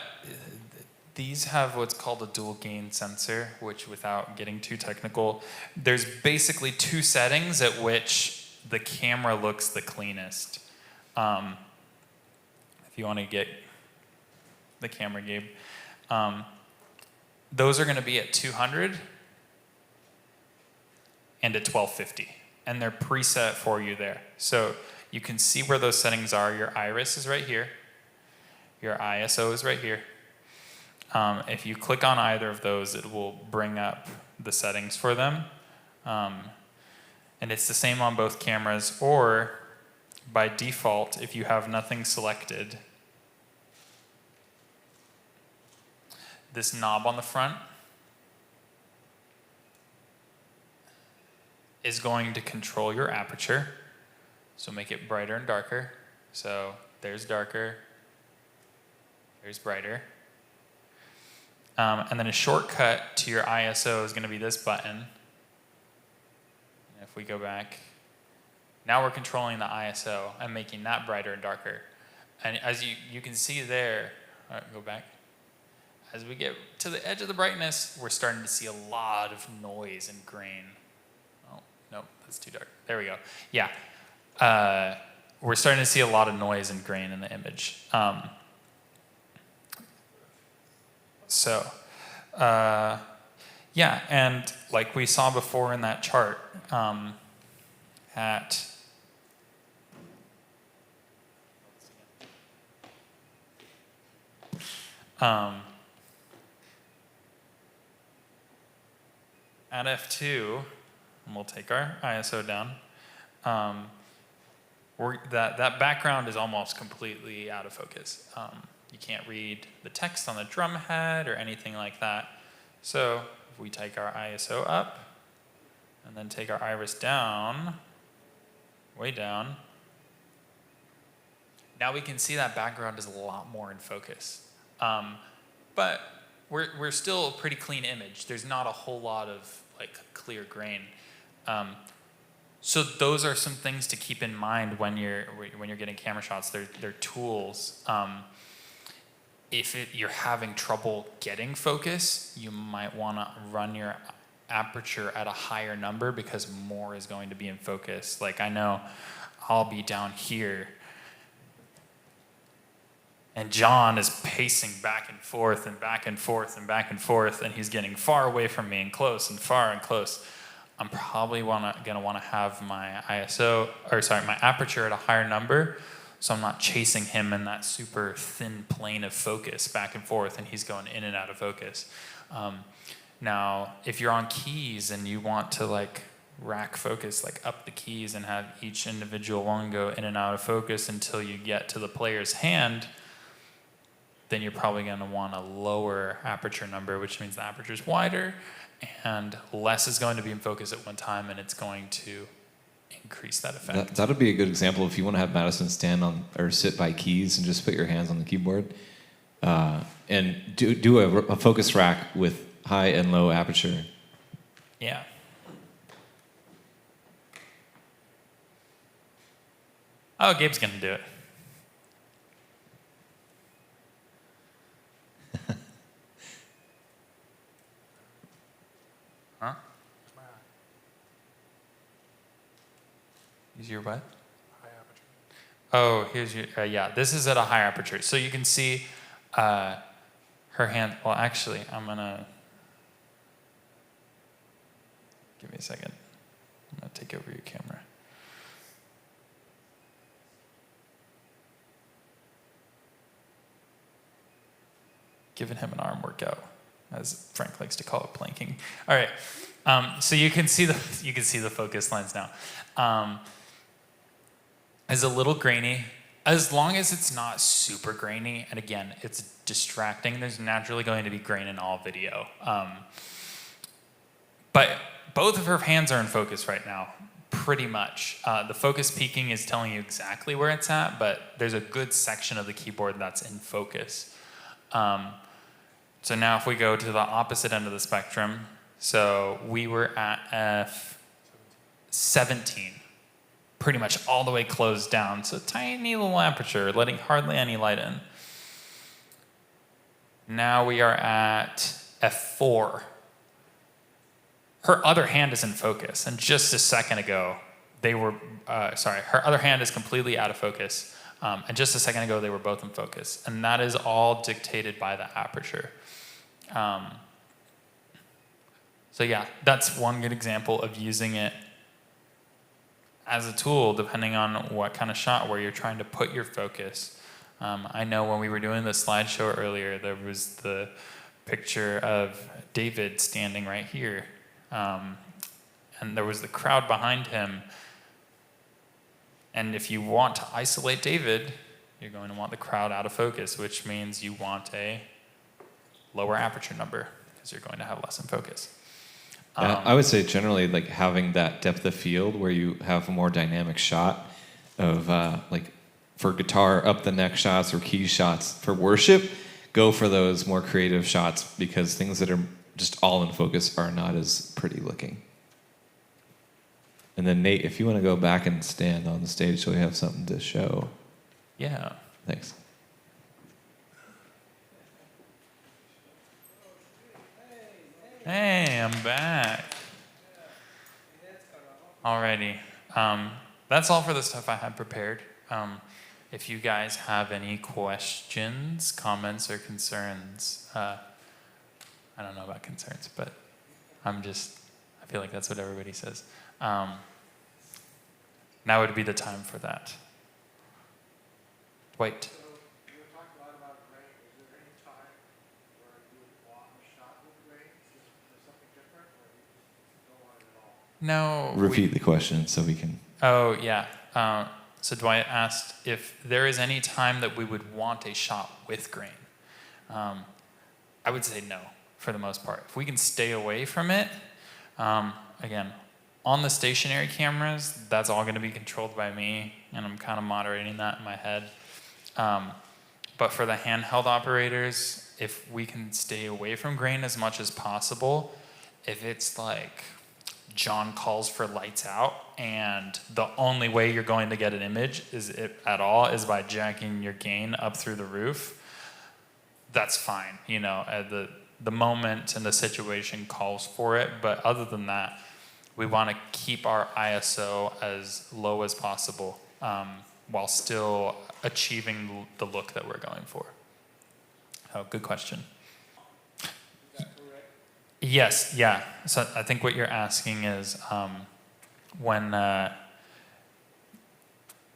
These have what's called a dual gain sensor, which without getting too technical, there's basically two settings at which the camera looks the cleanest. If you want to get the camera, Gabe, those are going to be at 200 and at 1250. And they're preset for you there. So you can see where those settings are. Your iris is right here. Your ISO is right here. If you click on either of those, it will bring up the settings for them. And it's the same on both cameras, or by default, if you have nothing selected, this knob on the front is going to control your aperture. So make it brighter and darker. So there's darker, there's brighter. And then a shortcut to your ISO is going to be this button. And if we go back, now we're controlling the ISO and making that brighter and darker. And as you can see there, all right, go back. As we get to the edge of the brightness, we're starting to see a lot of noise and grain. Oh, no, that's too dark. There we go. Yeah. We're starting to see a lot of noise and grain in the image. So, yeah, and like we saw before in that chart, at F2, and we'll take our ISO down. That background is almost completely out of focus. You can't read the text on the drum head or anything like that. So if we take our ISO up and then take our iris down, way down, now we can see that background is a lot more in focus. But we're still a pretty clean image. There's not a whole lot of like clear grain. So those are some things to keep in mind when you're getting camera shots. They're tools. If you're having trouble getting focus, you might want to run your aperture at a higher number because more is going to be in focus. Like I know I'll be down here and John is pacing back and forth and back and forth and back and forth, and he's getting far away from me and close and far and close. I'm probably gonna want to have my my aperture at a higher number, so I'm not chasing him in that super thin plane of focus back and forth, and he's going in and out of focus. Now, if you're on keys and you want to like rack focus, like up the keys and have each individual one go in and out of focus until you get to the player's hand, then you're probably going to want a lower aperture number, which means the aperture is wider and less is going to be in focus at one time, and it's going to increase that effect. That would be a good example if you want to have Madison stand on or sit by keys and just put your hands on the keyboard and do a focus rack with high and low aperture. Yeah. Oh, Gabe's going to do it. Huh? Use your what? High aperture. Oh, here's your, yeah, this is at a higher aperture. So you can see her hand, well, actually, I'm going to, give me a second. I'm going to take over your camera. Giving him an arm workout, as Frank likes to call it, planking. All right, so you can see the focus lines now. It's a little grainy, as long as it's not super grainy. And again, it's distracting. There's naturally going to be grain in all video, but both of her hands are in focus right now, pretty much. The focus peaking is telling you exactly where it's at, but there's a good section of the keyboard that's in focus. So now if we go to the opposite end of the spectrum, so we were at F17, pretty much all the way closed down, so tiny little aperture, letting hardly any light in. Now we are at F4. Her other hand is in focus, and just a second ago, her other hand is completely out of focus, and just a second ago, they were both in focus, and that is all dictated by the aperture. So yeah, that's one good example of using it as a tool, depending on what kind of shot where you're trying to put your focus. I know when we were doing the slideshow earlier, there was the picture of David standing right here, and there was the crowd behind him. And if you want to isolate David, you're going to want the crowd out of focus, which means you want a lower aperture number because you're going to have less in focus. I would say generally like having that depth of field where you have a more dynamic shot of like for guitar up the neck shots or key shots. For worship, go for those more creative shots because things that are just all in focus are not as pretty looking. And then Nate, if you want to go back and stand on the stage so we have something to show. Yeah. Thanks. Hey, I'm back. Alrighty. That's all for the stuff I had prepared. If you guys have any questions, comments, or concerns, I don't know about concerns, but I feel like that's what everybody says. Now would be the time for that. Dwight. So you were talking a lot about grain. Is there any time where you would want a shot with grain? Is there something different, or you just don't want it at all? No. Repeat the question so we can. Oh, yeah. So Dwight asked if there is any time that we would want a shot with grain. I would say no, for the most part. If we can stay away from it, again, on the stationary cameras, that's all going to be controlled by me, and I'm kind of moderating that in my head. But for the handheld operators, if we can stay away from grain as much as possible, if it's like John calls for lights out, and the only way you're going to get an image is by jacking your gain up through the roof, that's fine. The moment and the situation calls for it, but other than that, we want to keep our ISO as low as possible while still achieving the look that we're going for. Oh, good question. Yes, yeah. So I think what you're asking is when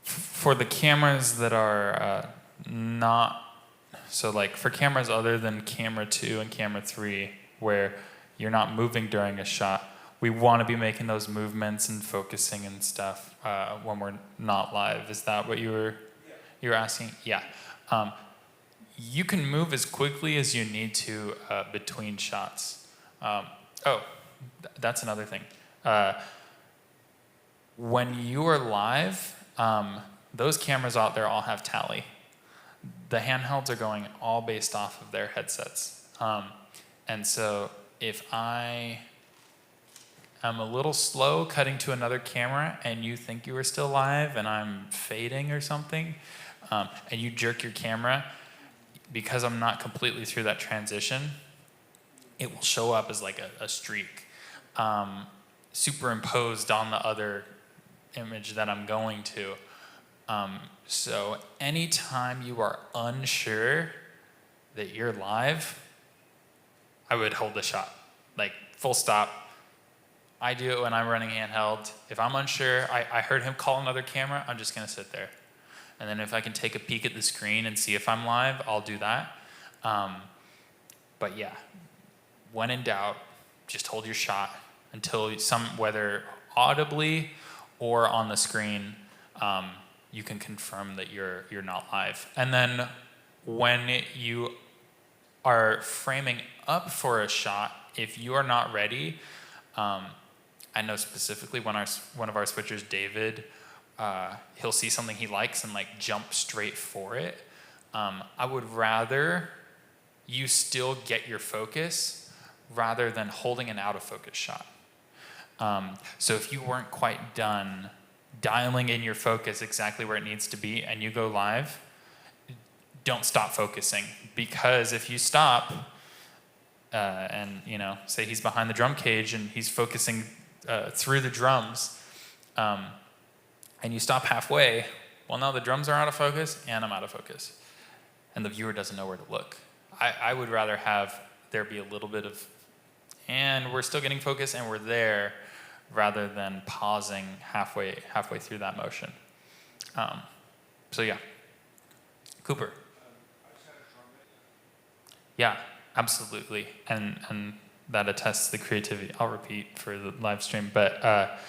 for the cameras that are not, so like for cameras other than camera 2 and camera 3, where you're not moving during a shot, we want to be making those movements and focusing and stuff when we're not live. Is that what you were asking? Yeah. You can move as quickly as you need to between shots. That's another thing. When you are live, those cameras out there all have tally. The handhelds are going all based off of their headsets. And so if I am a little slow cutting to another camera and you think you are still live and I'm fading or something, and you jerk your camera, because I'm not completely through that transition, it will show up as like a streak superimposed on the other image that I'm going to. So anytime you are unsure that you're live, I would hold the shot, like full stop. I do it when I'm running handheld. If I'm unsure, I heard him call another camera, I'm just gonna sit there. And then if I can take a peek at the screen and see if I'm live, I'll do that. But yeah, when in doubt, just hold your shot until whether audibly or on the screen, you can confirm that you're not live. And then when you are framing up for a shot, if you are not ready, I know specifically when one of our switchers, David, he'll see something he likes and like jump straight for it. I would rather you still get your focus rather than holding an out of focus shot. So if you weren't quite done dialing in your focus exactly where it needs to be and you go live, don't stop focusing, because if you stop and say he's behind the drum cage and he's focusing through the drums, and you stop halfway, well, now the drums are out of focus and I'm out of focus, and the viewer doesn't know where to look. I would rather have there be a little bit of, and we're still getting focus and we're there, rather than pausing halfway through that motion. So yeah, Cooper. Yeah, absolutely, and that attests to the creativity. I'll repeat for the live stream, but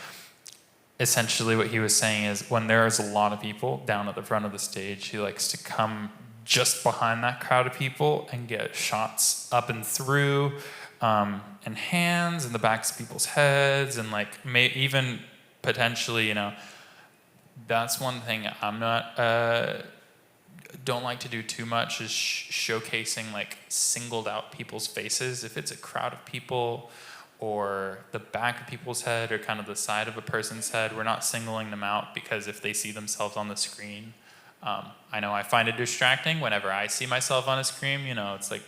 essentially what he was saying is when there's a lot of people down at the front of the stage, he likes to come just behind that crowd of people and get shots up and through, and hands and the backs of people's heads, and like even potentially, that's one thing I'm not don't like to do too much, is showcasing like singled out people's faces. If it's a crowd of people or the back of people's head or kind of the side of a person's head, we're not singling them out, because if they see themselves on the screen, I know I find it distracting whenever I see myself on a screen. It's like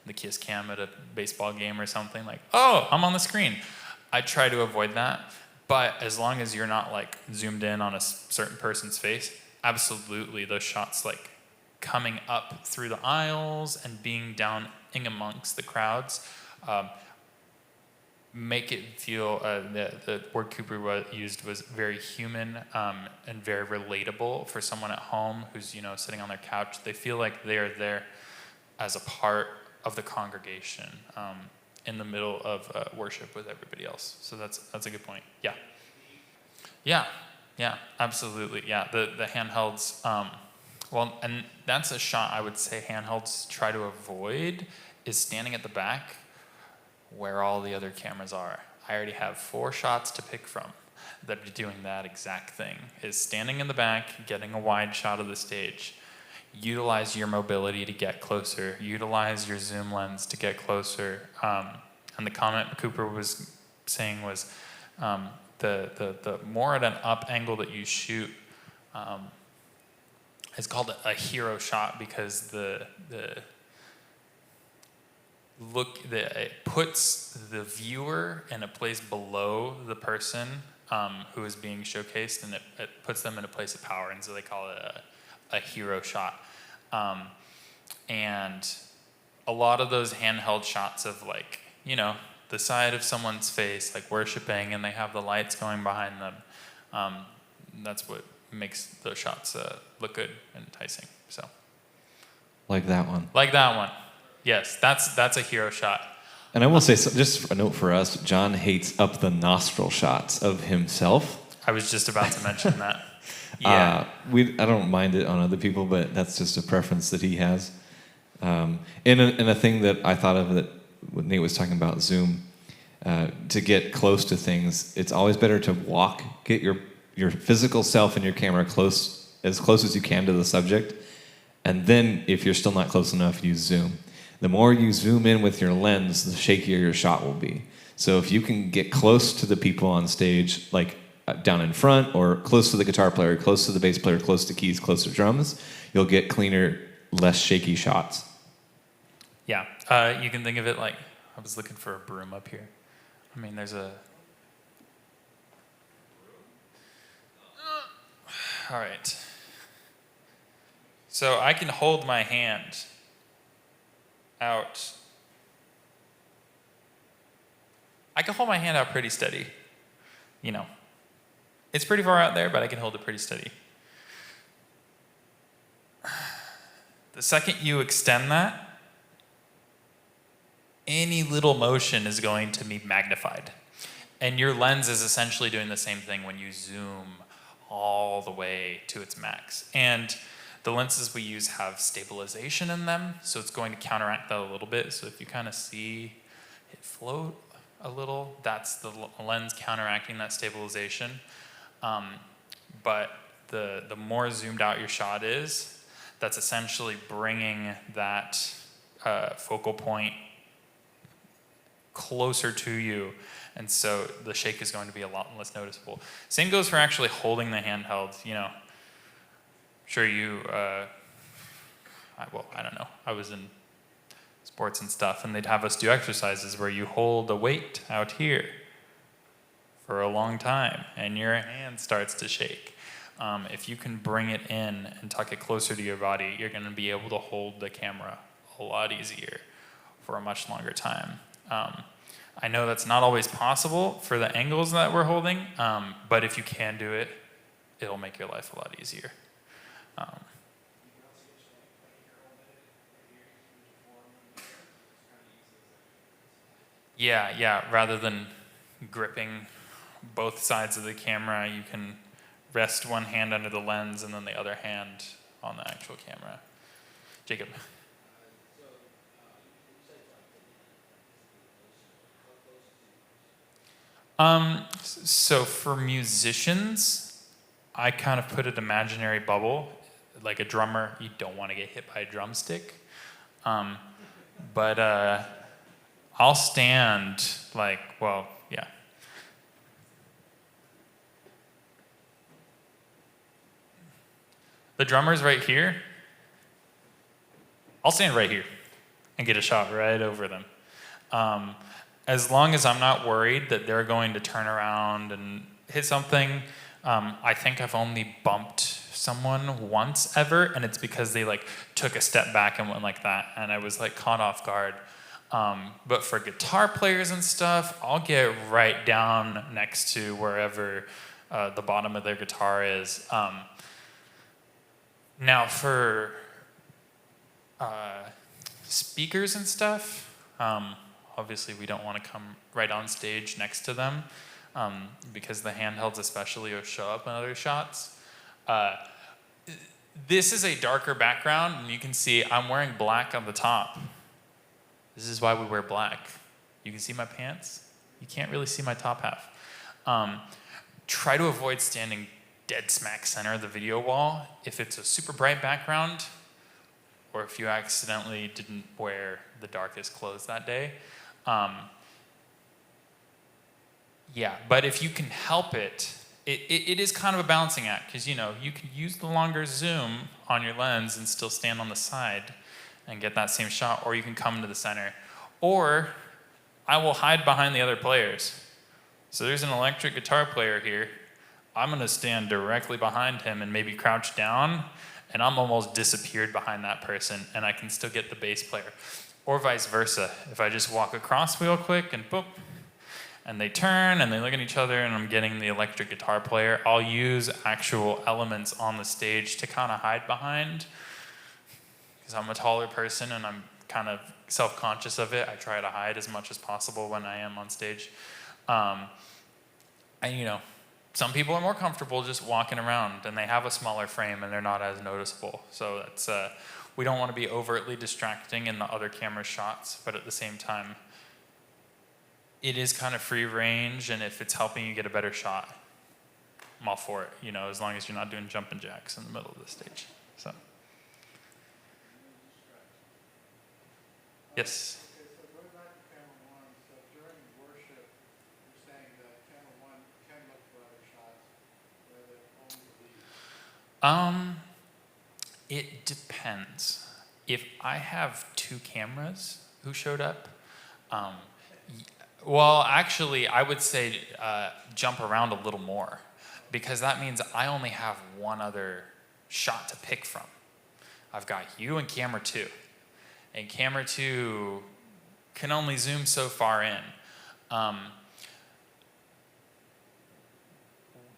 the kiss cam at a baseball game or something, like, oh, I'm on the screen. I try to avoid that, but as long as you're not like zoomed in on a certain person's face, absolutely, those shots like coming up through the aisles and being down in amongst the crowds make it feel, the word Cooper used was very human and very relatable for someone at home who's, sitting on their couch. They feel like they're there as a part of the congregation in the middle of worship with everybody else. So that's a good point. Yeah, absolutely. Yeah, the handhelds, well, and that's a shot I would say handhelds try to avoid, is standing at the back where all the other cameras are. I already have 4 shots to pick from that are doing that exact thing, is standing in the back, getting a wide shot of the stage. Utilize your mobility to get closer. Utilize your zoom lens to get closer. And the comment Cooper was saying was the more at an up angle that you shoot is called a hero shot, because it puts the viewer in a place below the person who is being showcased, and it puts them in a place of power, and so they call it a hero shot. And a lot of those handheld shots of the side of someone's face, like worshiping, and they have the lights going behind them, that's what makes those shots look good and enticing. So, Like that one. Yes, that's a hero shot. And I will say, just a note for us, John hates up the nostril shots of himself. I was just about to mention that. Yeah. I don't mind it on other people, but that's just a preference that he has. And a thing that I thought of that when Nate was talking about Zoom, to get close to things, it's always better to get your physical self and your camera as close as you can to the subject. And then if you're still not close enough, you zoom. The more you zoom in with your lens, the shakier your shot will be. So if you can get close to the people on stage, like down in front, or close to the guitar player, close to the bass player, close to keys, close to drums, you'll get cleaner, less shaky shots. Yeah, you can think of it like, I was looking for a broom up here. I mean, there's a... All right. So I can hold my hand out. I can hold my hand out pretty steady. It's pretty far out there, but I can hold it pretty steady. The second you extend that, any little motion is going to be magnified. And your lens is essentially doing the same thing when you zoom all the way to its max. And the lenses we use have stabilization in them, so it's going to counteract that a little bit. So if you kind of see it float a little, that's the lens counteracting that stabilization. But the more zoomed out your shot is, that's essentially bringing that focal point closer to you, and so the shake is going to be a lot less noticeable. Same goes for actually holding the handheld. Sure you, I don't know, I was in sports and stuff, and they'd have us do exercises where you hold a weight out here for a long time, and your hand starts to shake. If you can bring it in and tuck it closer to your body, you're going to be able to hold the camera a lot easier for a much longer time. I know that's not always possible for the angles that we're holding, but if you can do it, it'll make your life a lot easier. Yeah, rather than gripping both sides of the camera, you can rest one hand under the lens and then the other hand on the actual camera. Jacob. So for musicians, I kind of put an imaginary bubble. Like a drummer, you don't want to get hit by a drumstick. But I'll stand yeah. The drummer's right here. I'll stand right here and get a shot right over them. As long as I'm not worried that they're going to turn around and hit something. I think I've only bumped someone once ever, and it's because they took a step back and went like that, and I was caught off guard. But for guitar players and stuff, I'll get right down next to wherever the bottom of their guitar is. Now for speakers and stuff, obviously we don't want to come right on stage next to them because the handhelds especially will show up in other shots. This is a darker background, and you can see I'm wearing black on the top. This is why we wear black. You can see my pants. You can't really see my top half. Try to avoid standing dead smack center of the video wall. If it's a super bright background, or if you accidentally didn't wear the darkest clothes that day. Yeah, but if you can help it, it is kind of a balancing act, because you can use the longer zoom on your lens and still stand on the side and get that same shot, or you can come to the center. Or I will hide behind the other players. So there's an electric guitar player here. I'm gonna stand directly behind him and maybe crouch down, and I'm almost disappeared behind that person, and I can still get the bass player. Or vice versa. If I just walk across real quick and boop, and they turn and they look at each other and I'm getting the electric guitar player, I'll use actual elements on the stage to kind of hide behind. Because I'm a taller person and I'm kind of self-conscious of it. I try to hide as much as possible when I am on stage. And some people are more comfortable just walking around and they have a smaller frame and they're not as noticeable. So that's, we don't want to be overtly distracting in the other camera shots, but at the same time, it is kind of free range, and if it's helping you get a better shot, I'm all for it, as long as you're not doing jumping jacks in the middle of the stage. So. Yes? Okay, so going back to camera one, so during worship, you're saying that camera one can look for other shots rather than only the lead? It depends. If I have two cameras who showed up, well, actually, I would say jump around a little more, because that means I only have one other shot to pick from. I've got you and camera two. And camera two can only zoom so far in.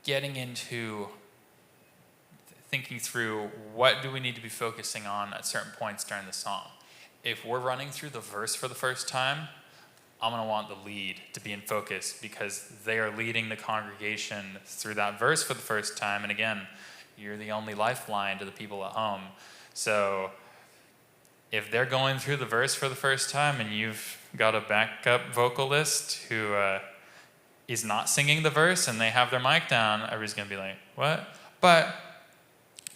Getting into thinking through what do we need to be focusing on at certain points during the song. If we're running through the verse for the first time, I'm going to want the lead to be in focus, because they are leading the congregation through that verse for the first time. And again, you're the only lifeline to the people at home. So if they're going through the verse for the first time and you've got a backup vocalist who is not singing the verse and they have their mic down, everybody's going to be like, what? But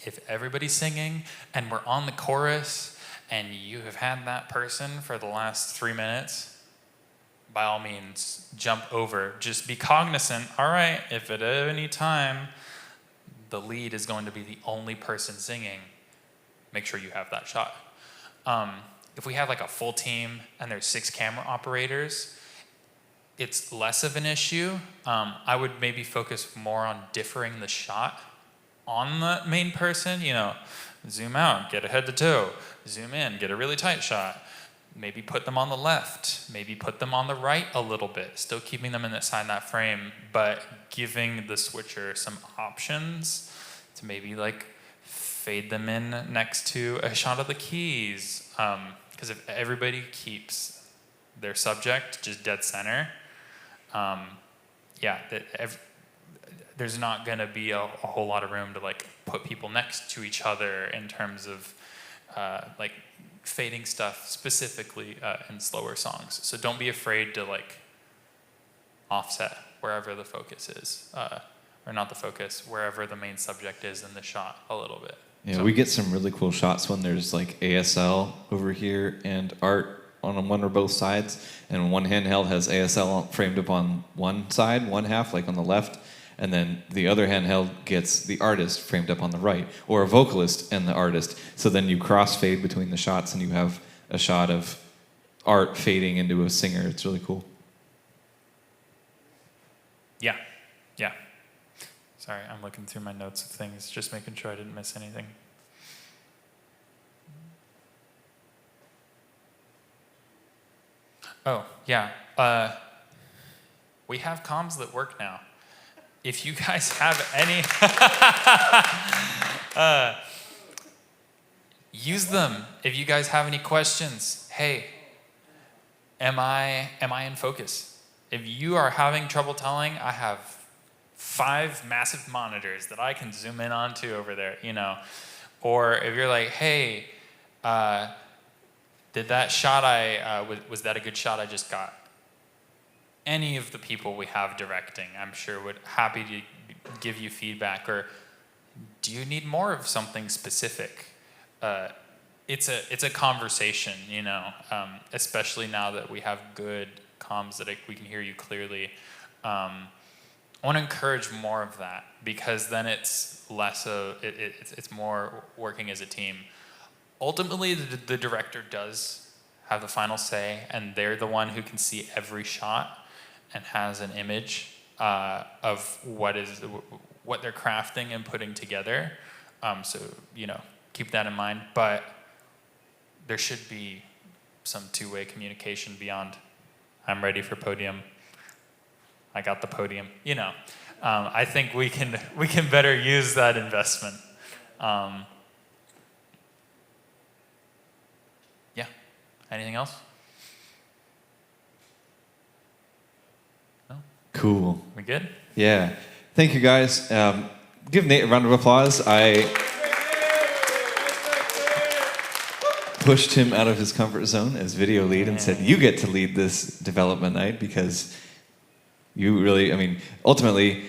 if everybody's singing and we're on the chorus and you have had that person for the last 3 minutes, by all means, jump over. Just be cognizant, all right, if at any time the lead is going to be the only person singing, make sure you have that shot. If we have like a full team and there's 6 camera operators, it's less of an issue. I would maybe focus more on differing the shot on the main person, zoom out, get a head to toe, zoom in, get a really tight shot. Maybe put them on the left, maybe put them on the right a little bit, still keeping them inside that frame, but giving the switcher some options to maybe like fade them in next to a shot of the keys. Because if everybody keeps their subject just dead center, there's not going to be a whole lot of room to like put people next to each other in terms of like fading stuff specifically in slower songs. So don't be afraid to like offset wherever the focus is, or not the focus, wherever the main subject is in the shot a little bit. Yeah, so. We get some really cool shots when there's like ASL over here and art on one or both sides, and one handheld has ASL framed up on one side, one half, like on the left, and then the other handheld gets the artist framed up on the right, or a vocalist and the artist. So then you crossfade between the shots and you have a shot of art fading into a singer. It's really cool. Yeah. Sorry, I'm looking through my notes of things, just making sure I didn't miss anything. Oh, yeah. We have comms that work now. If you guys have any, use them. If you guys have any questions, hey, am I in focus? If you are having trouble telling, I have 5 massive monitors that I can zoom in onto over there, you know. Or if you're like, hey, did that shot was that a good shot I just got? Any of the people we have directing, I'm sure would happy to give you feedback. Or do you need more of something specific? It's a conversation, you know, especially now that we have good comms that we can hear you clearly. I want to encourage more of that, because then it's less it's more working as a team. Ultimately, the director does have the final say, and they're the one who can see every shot and has an image of what they're crafting and putting together. So, you know, keep that in mind. But there should be some two-way communication beyond, I'm ready for podium, I got the podium, you know. I think we can better use that investment. Yeah. Anything else? No? Cool. We good? Yeah. Thank you, guys. Give Nate a round of applause. I pushed him out of his comfort zone as video lead and said, you get to lead this development night, because you really, I mean, ultimately,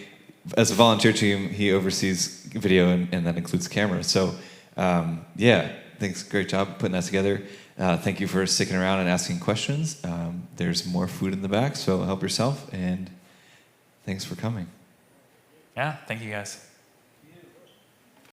as a volunteer team, he oversees video, and that includes cameras. So, yeah, thanks. Great job putting that together. Thank you for sticking around and asking questions. There's more food in the back, so help yourself, and thanks for coming. Yeah, thank you guys.